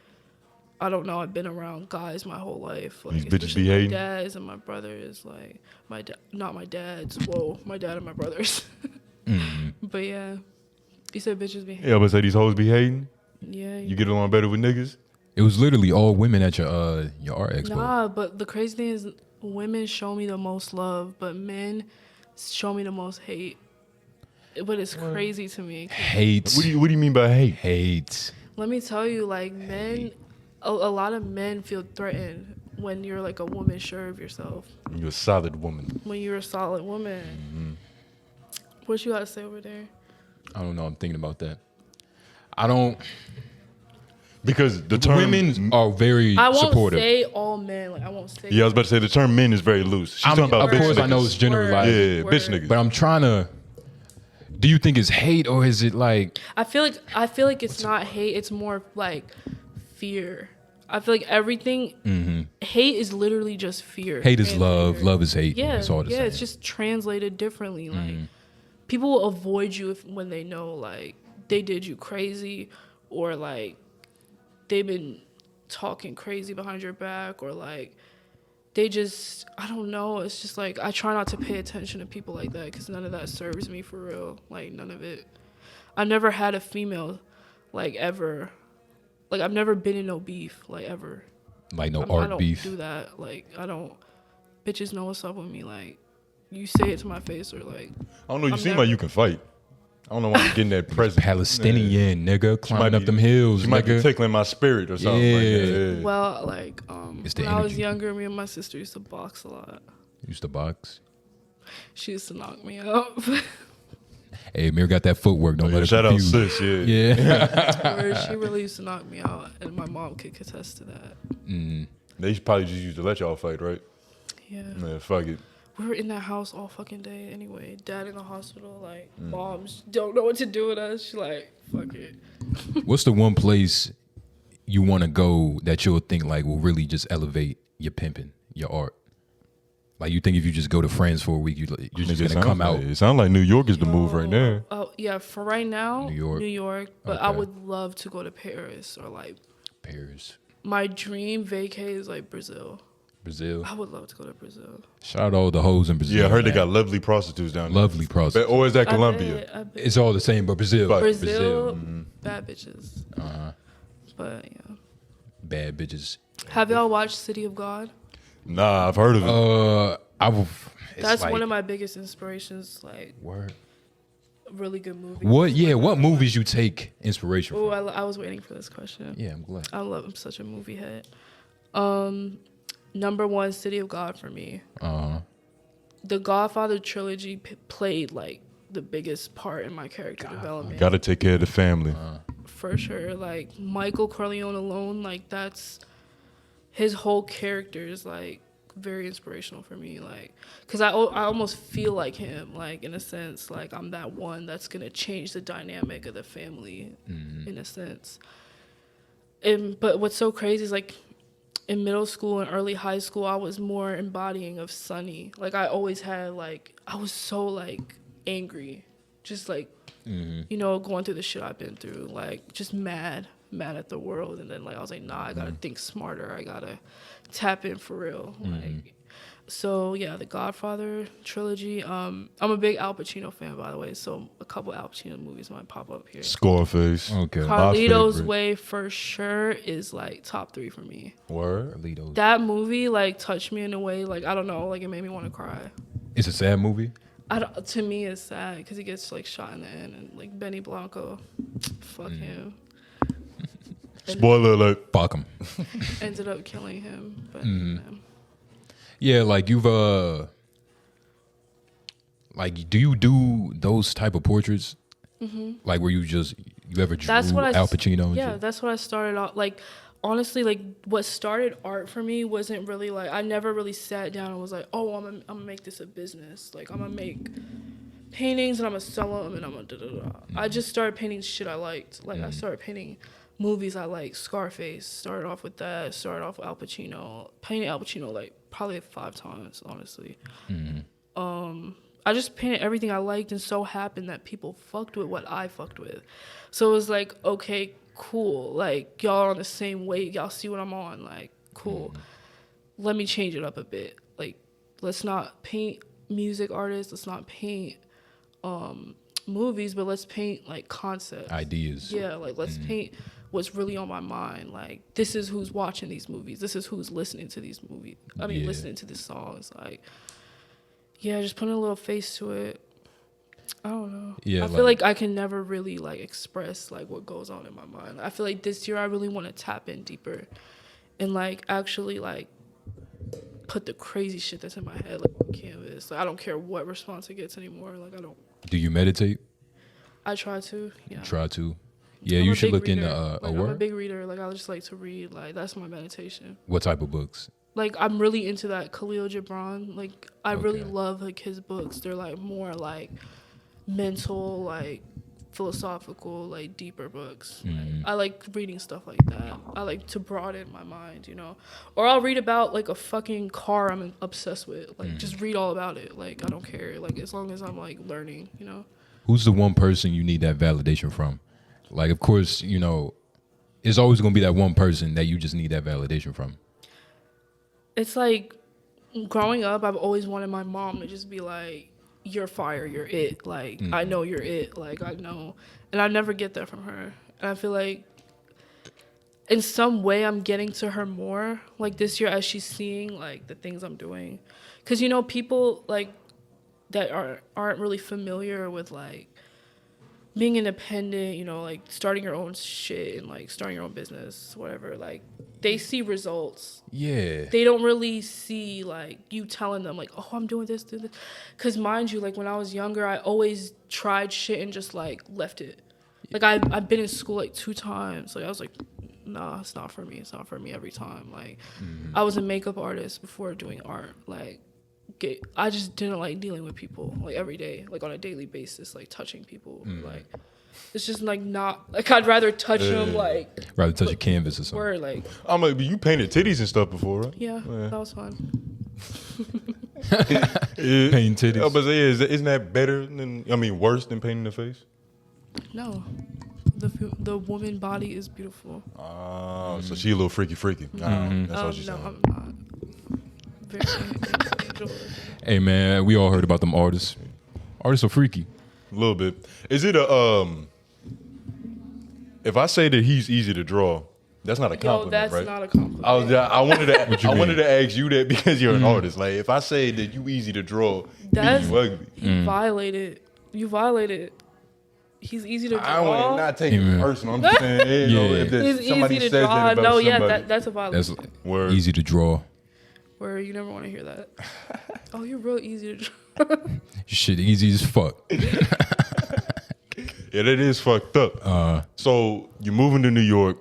I don't know, I've been around guys my whole life. Like These bitches especially be my hating? dads and my brothers. Like not my dad's. Whoa, my dad and my brothers. But yeah, you said bitches be hating. Yeah, but say these hoes be hating. Yeah. You get along better with niggas. It was literally all women at your art expo. Nah, but the crazy thing is, women show me the most love, but men show me the most hate. But it's crazy to me. Hate. What do you mean by hate? Hate. Let me tell you, like men, a lot of men feel threatened when you're like a woman sure of yourself. You're a solid woman. When you're a solid woman. What you got to say over there? I don't know. I'm thinking about that. I don't. Because the term Women are very I won't supportive. say all men. Like I won't say. Yeah, I was about to say the term men is very loose. She's talking about of bitch course, niggas. I know it's generalized. Yeah, Word. bitch niggas. But I'm trying to. Do you think it's hate or is it like? I feel like it's not hate. It's more like fear. I feel like everything. Hate is literally just fear. Hate is and love. fear. Love is hate. Yeah, It's all the same. it's just translated differently. Like people will avoid you when they know like they did you crazy, or like they've been talking crazy behind your back, or like they just, I don't know. It's just like I try not to pay attention to people like that because none of that serves me for real. Like none of it. I've never had a female like ever. Like I've never been in no beef like ever. Like no I art don't beef. do that. Like I don't. Bitches know what's up with me. Like you say it to my face or like. I don't know. You I'm seem never- like you can fight. I don't know why you're getting that present. Palestinian nigga climbing up be- them hills. She might be Nigga. tickling my spirit or something. Like Yeah. that. Yeah. Well, like It's the when I was energy. younger, me and my sister used to box a lot. Used to box. She used to knock me out. Hey, Mir got that footwork. Don't let it Shout out confuse. sis. Yeah. Yeah. Where she really used to knock me out, and my mom could attest to that. They probably just used to let y'all fight, right? Yeah. Man, fuck it. We were in that house all fucking day anyway. Dad in the hospital, like moms don't know what to do with us. She like, fuck it. What's the one place you want to go that you'll think like will really just elevate your pimping, your art? Like you think if you just go to France for a week, you're just Nigga, gonna come out. It sounds like New York is the move right now. Oh yeah, for right now, New York. But I Okay. would love to go to Paris or like Paris, my dream vacay is like Brazil. Brazil. I would love to go to Brazil. Shout out all the hoes in Brazil. Yeah, I heard they man. got lovely prostitutes down there. lovely process. Or is that I Colombia? bet It's all the same, but Brazil. But- Brazil, bad bitches. But yeah, Bad bitches. have y'all watched City of God? Nah, I've heard of it. That's one of my biggest inspirations. Like word. really good movie. What? Yeah. What movies you take inspiration from? Oh, I was waiting for this question. Yeah, I'm glad. I'm such a movie head. Number one, City of God for me. The Godfather trilogy played like the biggest part in my character development. Gotta take care of the family. For sure. Like Michael Corleone alone, like that's his whole character is like very inspirational for me. Like, cause I almost feel like him, like in a sense, like I'm that one that's gonna change the dynamic of the family in a sense. But what's so crazy is like in middle school and early high school, I was more embodying of Sonny. Like I always had like, I was so like angry, just like, you know, going through the shit I've been through, like just mad at the world. And then like I was like, nah, I gotta think smarter. I gotta tap in for real. Like, so yeah, the Godfather trilogy. I'm a big Al Pacino fan, by the way. So a couple Al Pacino movies might pop up here. Scarface. Okay. Carlito's favorite. Way for sure is like top 3 for me. Word. Carlitos. That movie like touched me in a way like I don't know, like it made me want to cry. It's a sad movie. To me, it's sad because he gets like shot in the end, and like Benny Blanco, fuck him, Spoiler alert. Fuck 'em. ended up killing him. But Yeah, like you've like do you do those type of portraits? Like where you ever drew that's what Al Pacino? And yeah, shit? that's what I started off like. honestly, like what started art for me wasn't really like, I never really sat down and was like, oh, I'm gonna make this a business. Like I'm gonna make paintings and I'm gonna sell them and I'm gonna da-da-da. I just started painting shit I liked. Like I started painting movies I liked. Scarface, started off with that. Started off with Al Pacino. Painted Al Pacino like probably 5 times, honestly. I just painted everything I liked, and so happened that people fucked with what I fucked with. So it was like, okay, cool. Like y'all are on the same wave. Y'all see what I'm on. Like cool. Let me change it up a bit. Like let's not paint music artists. Let's not paint movies, but let's paint like concepts, ideas. Yeah, like let's paint what's really on my mind. Like this is who's watching these movies. This is who's listening to these movies. I mean, listening to these songs. Like, yeah, just putting a little face to it. I don't know. Yeah, I feel like I can never really like express like what goes on in my mind. I feel like this year I really want to tap in deeper and like actually like put the crazy shit that's in my head like on canvas. Like I don't care what response it gets anymore. Like I don't. Do you meditate? I try to. Yeah. Try to. Yeah, I'm you a should big look reader. into I'm a big reader. Like I just like to read. Like that's my meditation. What type of books? Like I'm really into that Khalil Gibran. Like I really love like his books. They're like more like mental, like philosophical, like deeper books. Like, I like reading stuff like that. I like to broaden my mind, you know. Or I'll read about like a fucking car I'm obsessed with. Like just read all about it. Like I don't care. Like as long as I'm like learning, you know. Who's the one person you need that validation from? Like, of course, you know, it's always going to be that one person that you just need that validation from. It's like growing up, I've always wanted my mom to just be like, you're fire, you're it. Like, I know you're it. Like, I know. And I never get that from her. And I feel like in some way I'm getting to her more, like this year as she's seeing, like, the things I'm doing. Because, you know, people, like, that aren't really familiar with, like, being independent, you know, like starting your own shit and like starting your own business, whatever, like they see results. Yeah. They don't really see like you telling them like, oh, I'm doing this, do this. Because mind you, like when I was younger, I always tried shit and just like left it. Like I've been in school like 2 times. Like I was like, nah, it's not for me. It's not for me every time. Like I was a makeup artist before doing art. Like I just didn't like dealing with people like every day, like on a daily basis, like touching people. Like it's just like not like I'd rather touch them like rather touch a canvas or something. Word, like I'm like, you painted titties and stuff before, right? Yeah, that was fun. Painting titties. I was say, isn't that better than? I mean, worse than painting the face? No, the woman body is beautiful. Oh, so she a little freaky. That's what she's saying. No, I'm not. Very Hey man, we all heard about them artists. Artists are freaky. A little bit. Is it if I say that he's easy to draw, that's not a compliment, that's right? not a compliment. I wanted to ask you that because you're an artist. Like if I say that you easy to draw, That's you ugly. You violated. You violated. He's easy to draw. I want not taking it personal. I'm just saying, you know, if He's somebody easy to says draw. that about No, somebody, that's a violation. That's Word. easy to draw. Where you never want to hear that. Oh, you're real easy to draw. Shit easy as fuck. Yeah, that is fucked up. So you're moving to New York.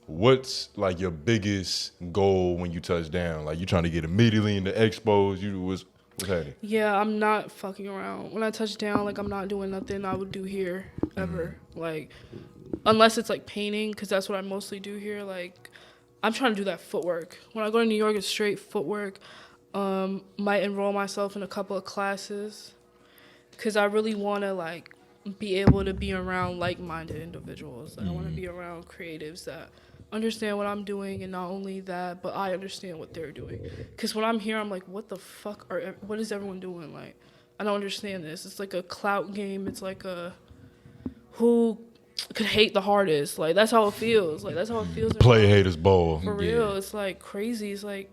What's like your biggest goal when you touch down? Like you trying to get immediately into expos? What's happening? Yeah, I'm not fucking around. When I touch down, like I'm not doing nothing I would do here ever. Like unless it's like painting, because that's what I mostly do here. Like I'm trying to do that footwork. When I go to New York, it's straight footwork. Might enroll myself in a couple of classes because I really want to like be able to be around like-minded individuals. Like, I want to be around creatives that understand what I'm doing, and not only that, but I understand what they're doing. Because when I'm here, I'm like, what the fuck what is everyone doing? Like, I don't understand this. It's like a clout game. It's like a who could hate the hardest. Like that's how it feels. Like that's how it feels. Play haters ball. For real, it's like crazy. It's like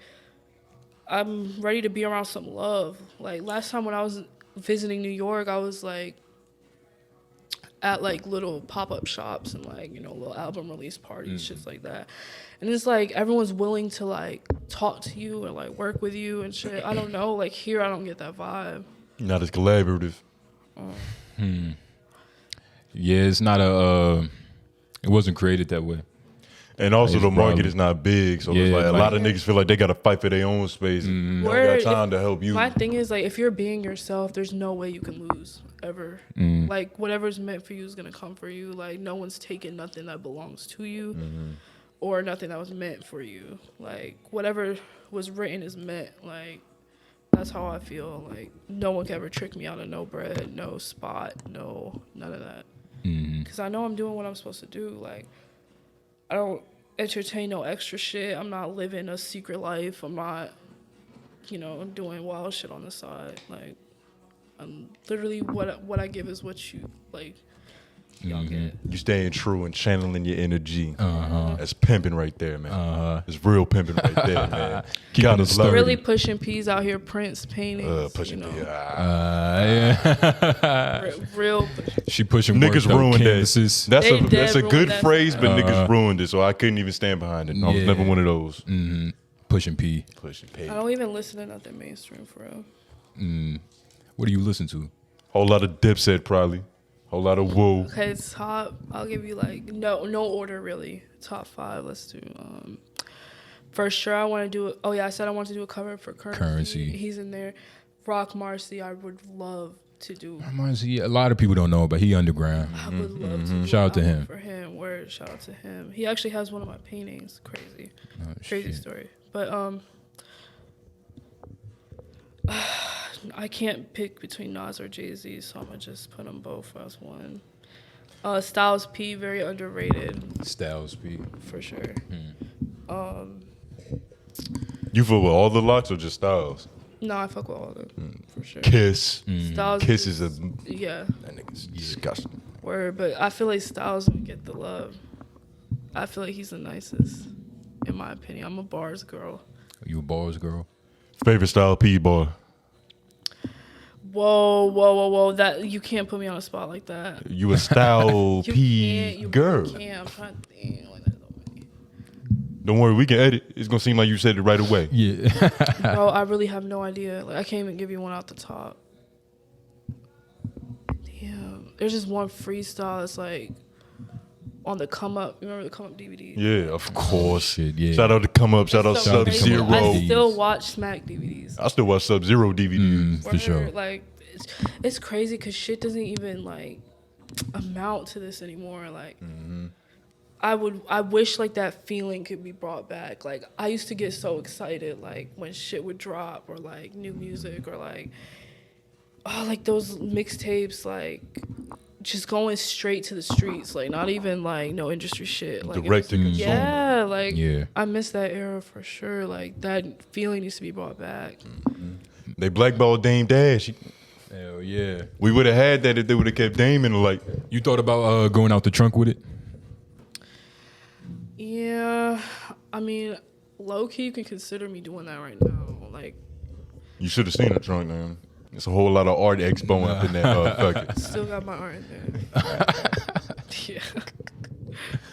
I'm ready to be around some love. Like last time when I was visiting New York, I was like at like little pop-up shops and like, you know, little album release parties, shit like that. And it's like everyone's willing to like talk to you and like work with you and shit. I don't know. Like here, I don't get that vibe. Not as collaborative. Yeah, it's not it wasn't created that way. And also It's the market probably- is not big, so Yeah, it's like a like- lot of niggas feel like they got to fight for their own space. They don't Word, got time to help you. My thing is like if you're being yourself, there's no way you can lose ever. Like whatever's meant for you is gonna come for you. Like no one's taking nothing that belongs to you, or nothing that was meant for you. Like whatever was written is meant. Like that's how I feel. Like no one can ever trick me out of no bread, no spot, no none of that. Because I know I'm doing what I'm supposed to do. Like I don't entertain no extra shit. I'm not living a secret life. I'm not, doing wild shit on the side. Like, I'm literally what I give is what you like. Y'all get. You staying true and channeling your energy. That's pimping right there, man. It's real pimping right there, man. Keeping Gotta it love Really it. pushing P's out here, Prince paintings. Pushing you know, me. Yeah. real. She pushing work, Niggas though, ruined canvases. that. They That's a dead good ruined that. phrase, but niggas ruined it, so I couldn't even stand behind it. I was Yeah. never one of those. Pushing P. Pushing I P. don't even listen to nothing mainstream for real. What do you listen to? Whole lot of Dipset probably. Whole lot of Woo. Okay, top. I'll give you like no order really. Top 5. Let's do. For sure, I want to do. Oh yeah, I said I want to do a cover for Currency. He's in there. Rock Marcy, I would love to do. A lot of people don't know, but he underground. I would love to. Do Shout out to an album him. For him, word. Shout out to him. He actually has one of my paintings. Crazy, crazy shit. story. But I can't pick between Nas or Jay-Z, so I'm gonna just put them both as one. Styles P, very underrated Styles P. for sure. You feel with all the locks or just Styles? No, I fuck with all of them for sure. Kiss. Styles Kiss is a yeah, that nigga's disgusting. word. But I feel like Styles don't get the love. I feel like he's the nicest, in my opinion. I'm a bars girl. You a bars girl? Favorite Style P boy. Whoa! That you can't put me on a spot like that. You a Style You P can't. You girl. can't. I'm trying to think. Like that. Don't worry, we can edit. It's gonna seem like you said it right away. Yeah. Bro, I really have no idea. Like I can't even give you one out the top. Damn. There's just one freestyle that's like on the come up. You remember the come up DVDs? Yeah, of course. Shit, yeah. Shout out to Come Up. Shout out So Sub crazy. Zero. I still watch Smack DVDs. I still watch Sub Zero DVDs. For sure. Word, like it's crazy because shit doesn't even like amount to this anymore. Like I wish like that feeling could be brought back. Like I used to get so excited like when shit would drop or like new music or like like those mixtapes, like just going straight to the streets, like not even like no industry shit. Like Direct to consumer. yeah, like Yeah. I miss that era for sure. Like that feeling needs to be brought back. They blackballed Dame Dash. Hell yeah. We would have had that if they would have kept Dame in the like. You thought about going out the trunk with it? Yeah, I mean, low key, you can consider me doing that right now. Like, You should have seen the trunk, man. It's a whole lot of art expo up in that motherfucker. still got my art in there. Yeah,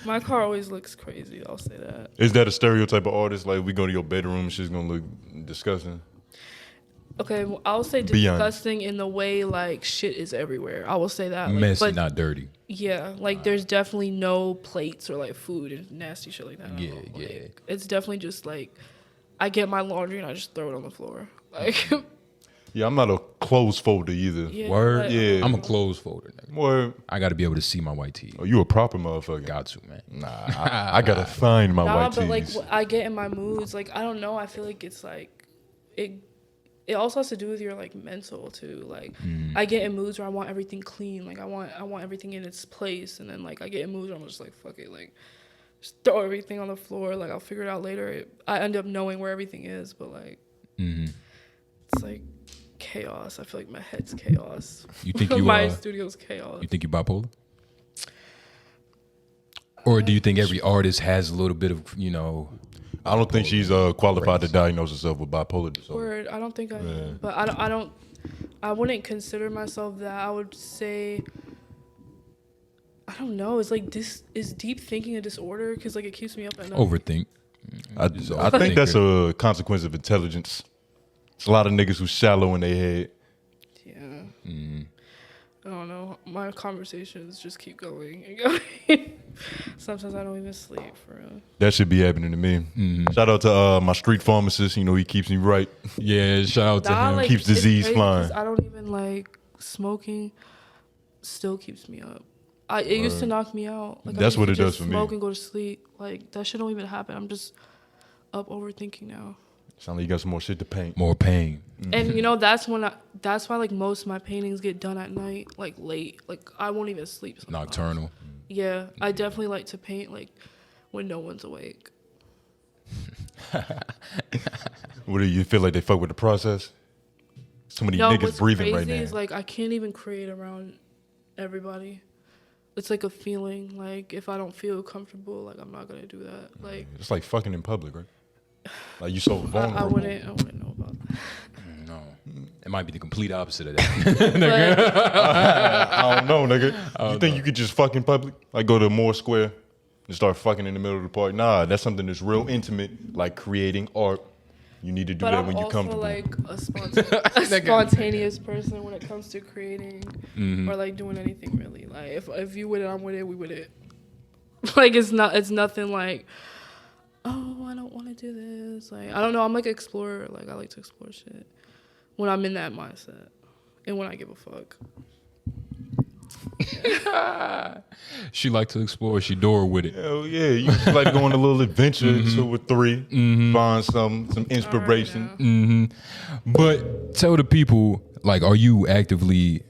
my car always looks crazy. I'll say that. Is that a stereotype of artist? Like we go to your bedroom, shit's gonna look disgusting. Okay, well, I'll say Be honest. disgusting in the way like shit is everywhere. I will say that. Like, Messy, but not dirty. yeah, like there's definitely no plates or like food and nasty shit like that. Yeah, Like, yeah. It's definitely just like I get my laundry and I just throw it on the floor. Like, Yeah, I'm not a clothes folder either. yeah, Word? like, Yeah. I'm a clothes folder, nigga. Boy, I got to be able to see my white tee. oh, you a proper motherfucker. Got to, man. Nah, I gotta find my Nah, white but like tees. I get in my moods. Like I don't know. I feel like it's like it. It also has to do with your like mental too. Like I get in moods where I want everything clean. Like I want everything in its place. And then like I get in moods where I'm just like fuck it. Like just throw everything on the floor. Like I'll figure it out later. I end up knowing where everything is. But like it's like chaos. I feel like my head's chaos. You think you my studio's chaos. You think you bipolar? Or do you think every artist has a little bit of, I don't think she's qualified to diagnose herself with bipolar disorder. Word, I don't think I am. But I wouldn't consider myself that. I would say, I don't know. It's like this is deep thinking a disorder because like it keeps me up at night. overthink? I think that's a consequence of intelligence. It's a lot of niggas who shallow in their head. Yeah. I don't know. My conversations just keep going and going. Sometimes I don't even sleep for real. That should be happening to me. Shout out to my street pharmacist. You know, he keeps me right. Yeah, shout out to him. Like, Keeps it's disease crazy flying. 'cause I don't even like smoking. Still keeps me up. It used to knock me out. Like, That's I what used it to does just for me. smoke and go to sleep. Like that shit don't even happen. I'm just up overthinking now. Sound like you got some more shit to paint. More pain. And you know that's why like most of my paintings get done at night, like late. Like I won't even sleep sometimes. Nocturnal. Yeah, I definitely like to paint like when no one's awake. What do you feel like they fuck with the process? So many No, niggas what's breathing right crazy now. is like I can't even create around everybody. It's like a feeling. Like if I don't feel comfortable, like I'm not gonna do that. Like It's like fucking in public, right? Like you so vulnerable. I wouldn't know about that. No. It might be the complete opposite of that. But I don't know, nigga. You think you could just fuck in public? Like go to Moore Square and start fucking in the middle of the park? Nah, that's something that's real intimate, like creating art. You need to do that I'm when you're also comfortable. like a spontaneous person when it comes to creating or like doing anything really. Like if you with it, I'm with it. We with it. Like it's nothing like, oh, I don't want to do this. Like I don't know. I'm like an explorer. Like I like to explore shit when I'm in that mindset and when I give a fuck. She like to explore. She door with it. Hell yeah, you just like going on a little adventure, 2 or 3, find some inspiration. But tell the people, like, are you actively,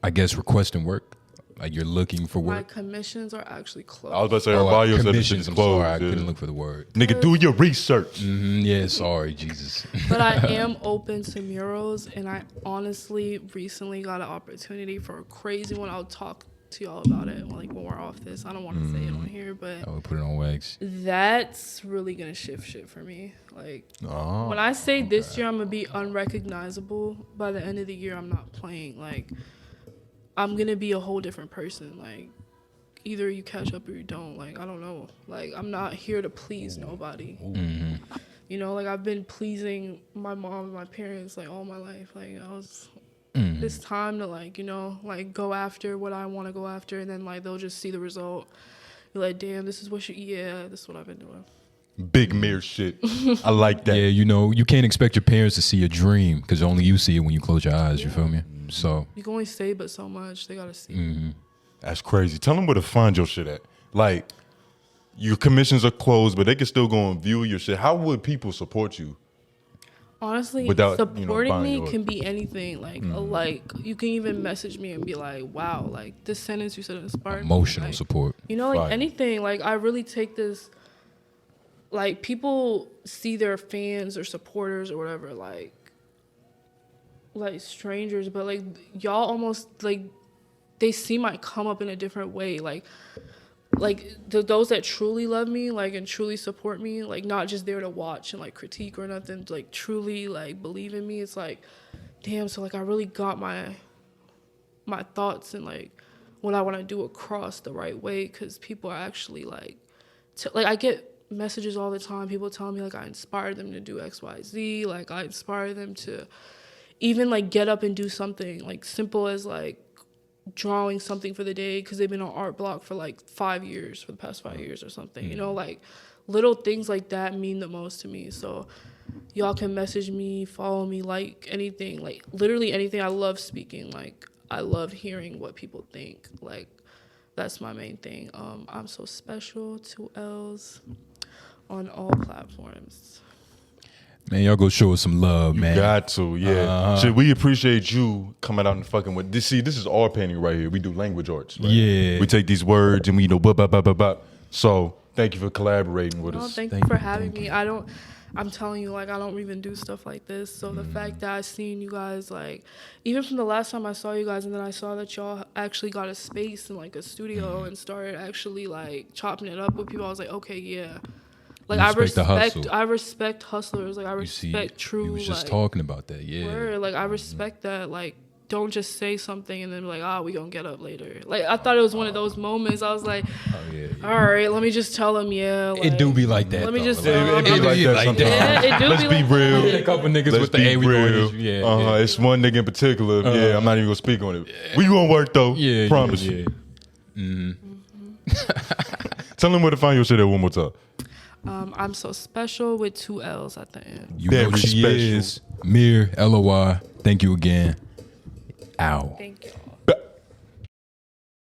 I guess, requesting work? Like you're looking for My work? commissions are actually closed. I was about to say her bio said the commissions. shit's I'm closed. sorry, I yeah. couldn't look for the word. Nigga, do your research. Yeah, sorry, Jesus. But I am open to murals, and I honestly recently got an opportunity for a crazy one. I'll talk to y'all about it like when we're off this. I don't want to say it on here, but I would put it on wax. that's really gonna shift shit for me. Like Oh, when I say this year I'm gonna be unrecognizable, by the end of the year I'm not playing. Like I'm gonna be a whole different person. Like either you catch up or you don't. Like I don't know. Like I'm not here to please nobody. You know, like I've been pleasing my mom and my parents like all my life. Like I was it's time to like, you know, like go after what I want to go after, and then like they'll just see the result. You're like, damn, this is what this is what I've been doing. big mirror shit. I like that. Yeah, you know, you can't expect your parents to see a dream because only you see it when you close your eyes. You feel me? So You can only say but so much. They gotta see. That's crazy. Tell them where to find your shit at. Like, your commissions are closed, but they can still go and view your shit. How would people support you? Honestly, Without, supporting buying me yours. can be anything. Like a like. You can even message me and be like, "Wow, like this sentence you said inspired me." emotional Like, support. You know, like Right. anything. Like I really take this. Like people see their fans or supporters or whatever like strangers, but like y'all almost like they see my come up in a different way. Like those that truly love me, like and truly support me, like not just there to watch and like critique or nothing, like truly like believe in me. It's like, damn. So like I really got my thoughts and like what I want to do across the right way, because people are actually like, like I get messages all the time. People tell me like I inspire them to do X, Y, Z. Like I inspire them to even like get up and do something like simple as like drawing something for the day because they've been on art block for like 5 years, for the past 5 years or something. You know, like little things like that mean the most to me. So y'all can message me, follow me, like anything, like literally anything. I love speaking. Like I love hearing what people think. Like that's my main thing. I'm so special, 2 L's on all platforms. Man, y'all go show us some love, man. Got to, yeah. Shit, we appreciate you coming out and fucking with this. See, this is our painting right here. We do language arts. Right? Yeah. We take these words and we blah, blah, blah, blah, blah. So thank you for collaborating with No, us. thank you for having me. I'm telling you, like, I don't even do stuff like this. So the fact that I seen you guys, like, even from the last time I saw you guys, and then I saw that y'all actually got a space and like a studio and started actually like chopping it up with people, I was like, okay, yeah. Like You respect the hustle. I respect hustlers. Like I You see, respect true. you was just like, talking about that, yeah. word. Like I respect that. Like don't just say something and then be like, we gonna get up later. Like, I thought it was one of those moments. I was like, all right, let me just tell him, like, it do be like that. Let me just It be like that sometimes. Yeah, it do Let's be real. A couple niggas Let's with the be hey, we going real. this- It's one nigga in particular. I'm not even gonna speak on it. We gonna work though. Promise. Yeah. Tell them where to find your shit at one more time. I'm so special with 2 L's at the end. You know who she special. is. MIR, LOY. Thank you again. Ow. Thank you.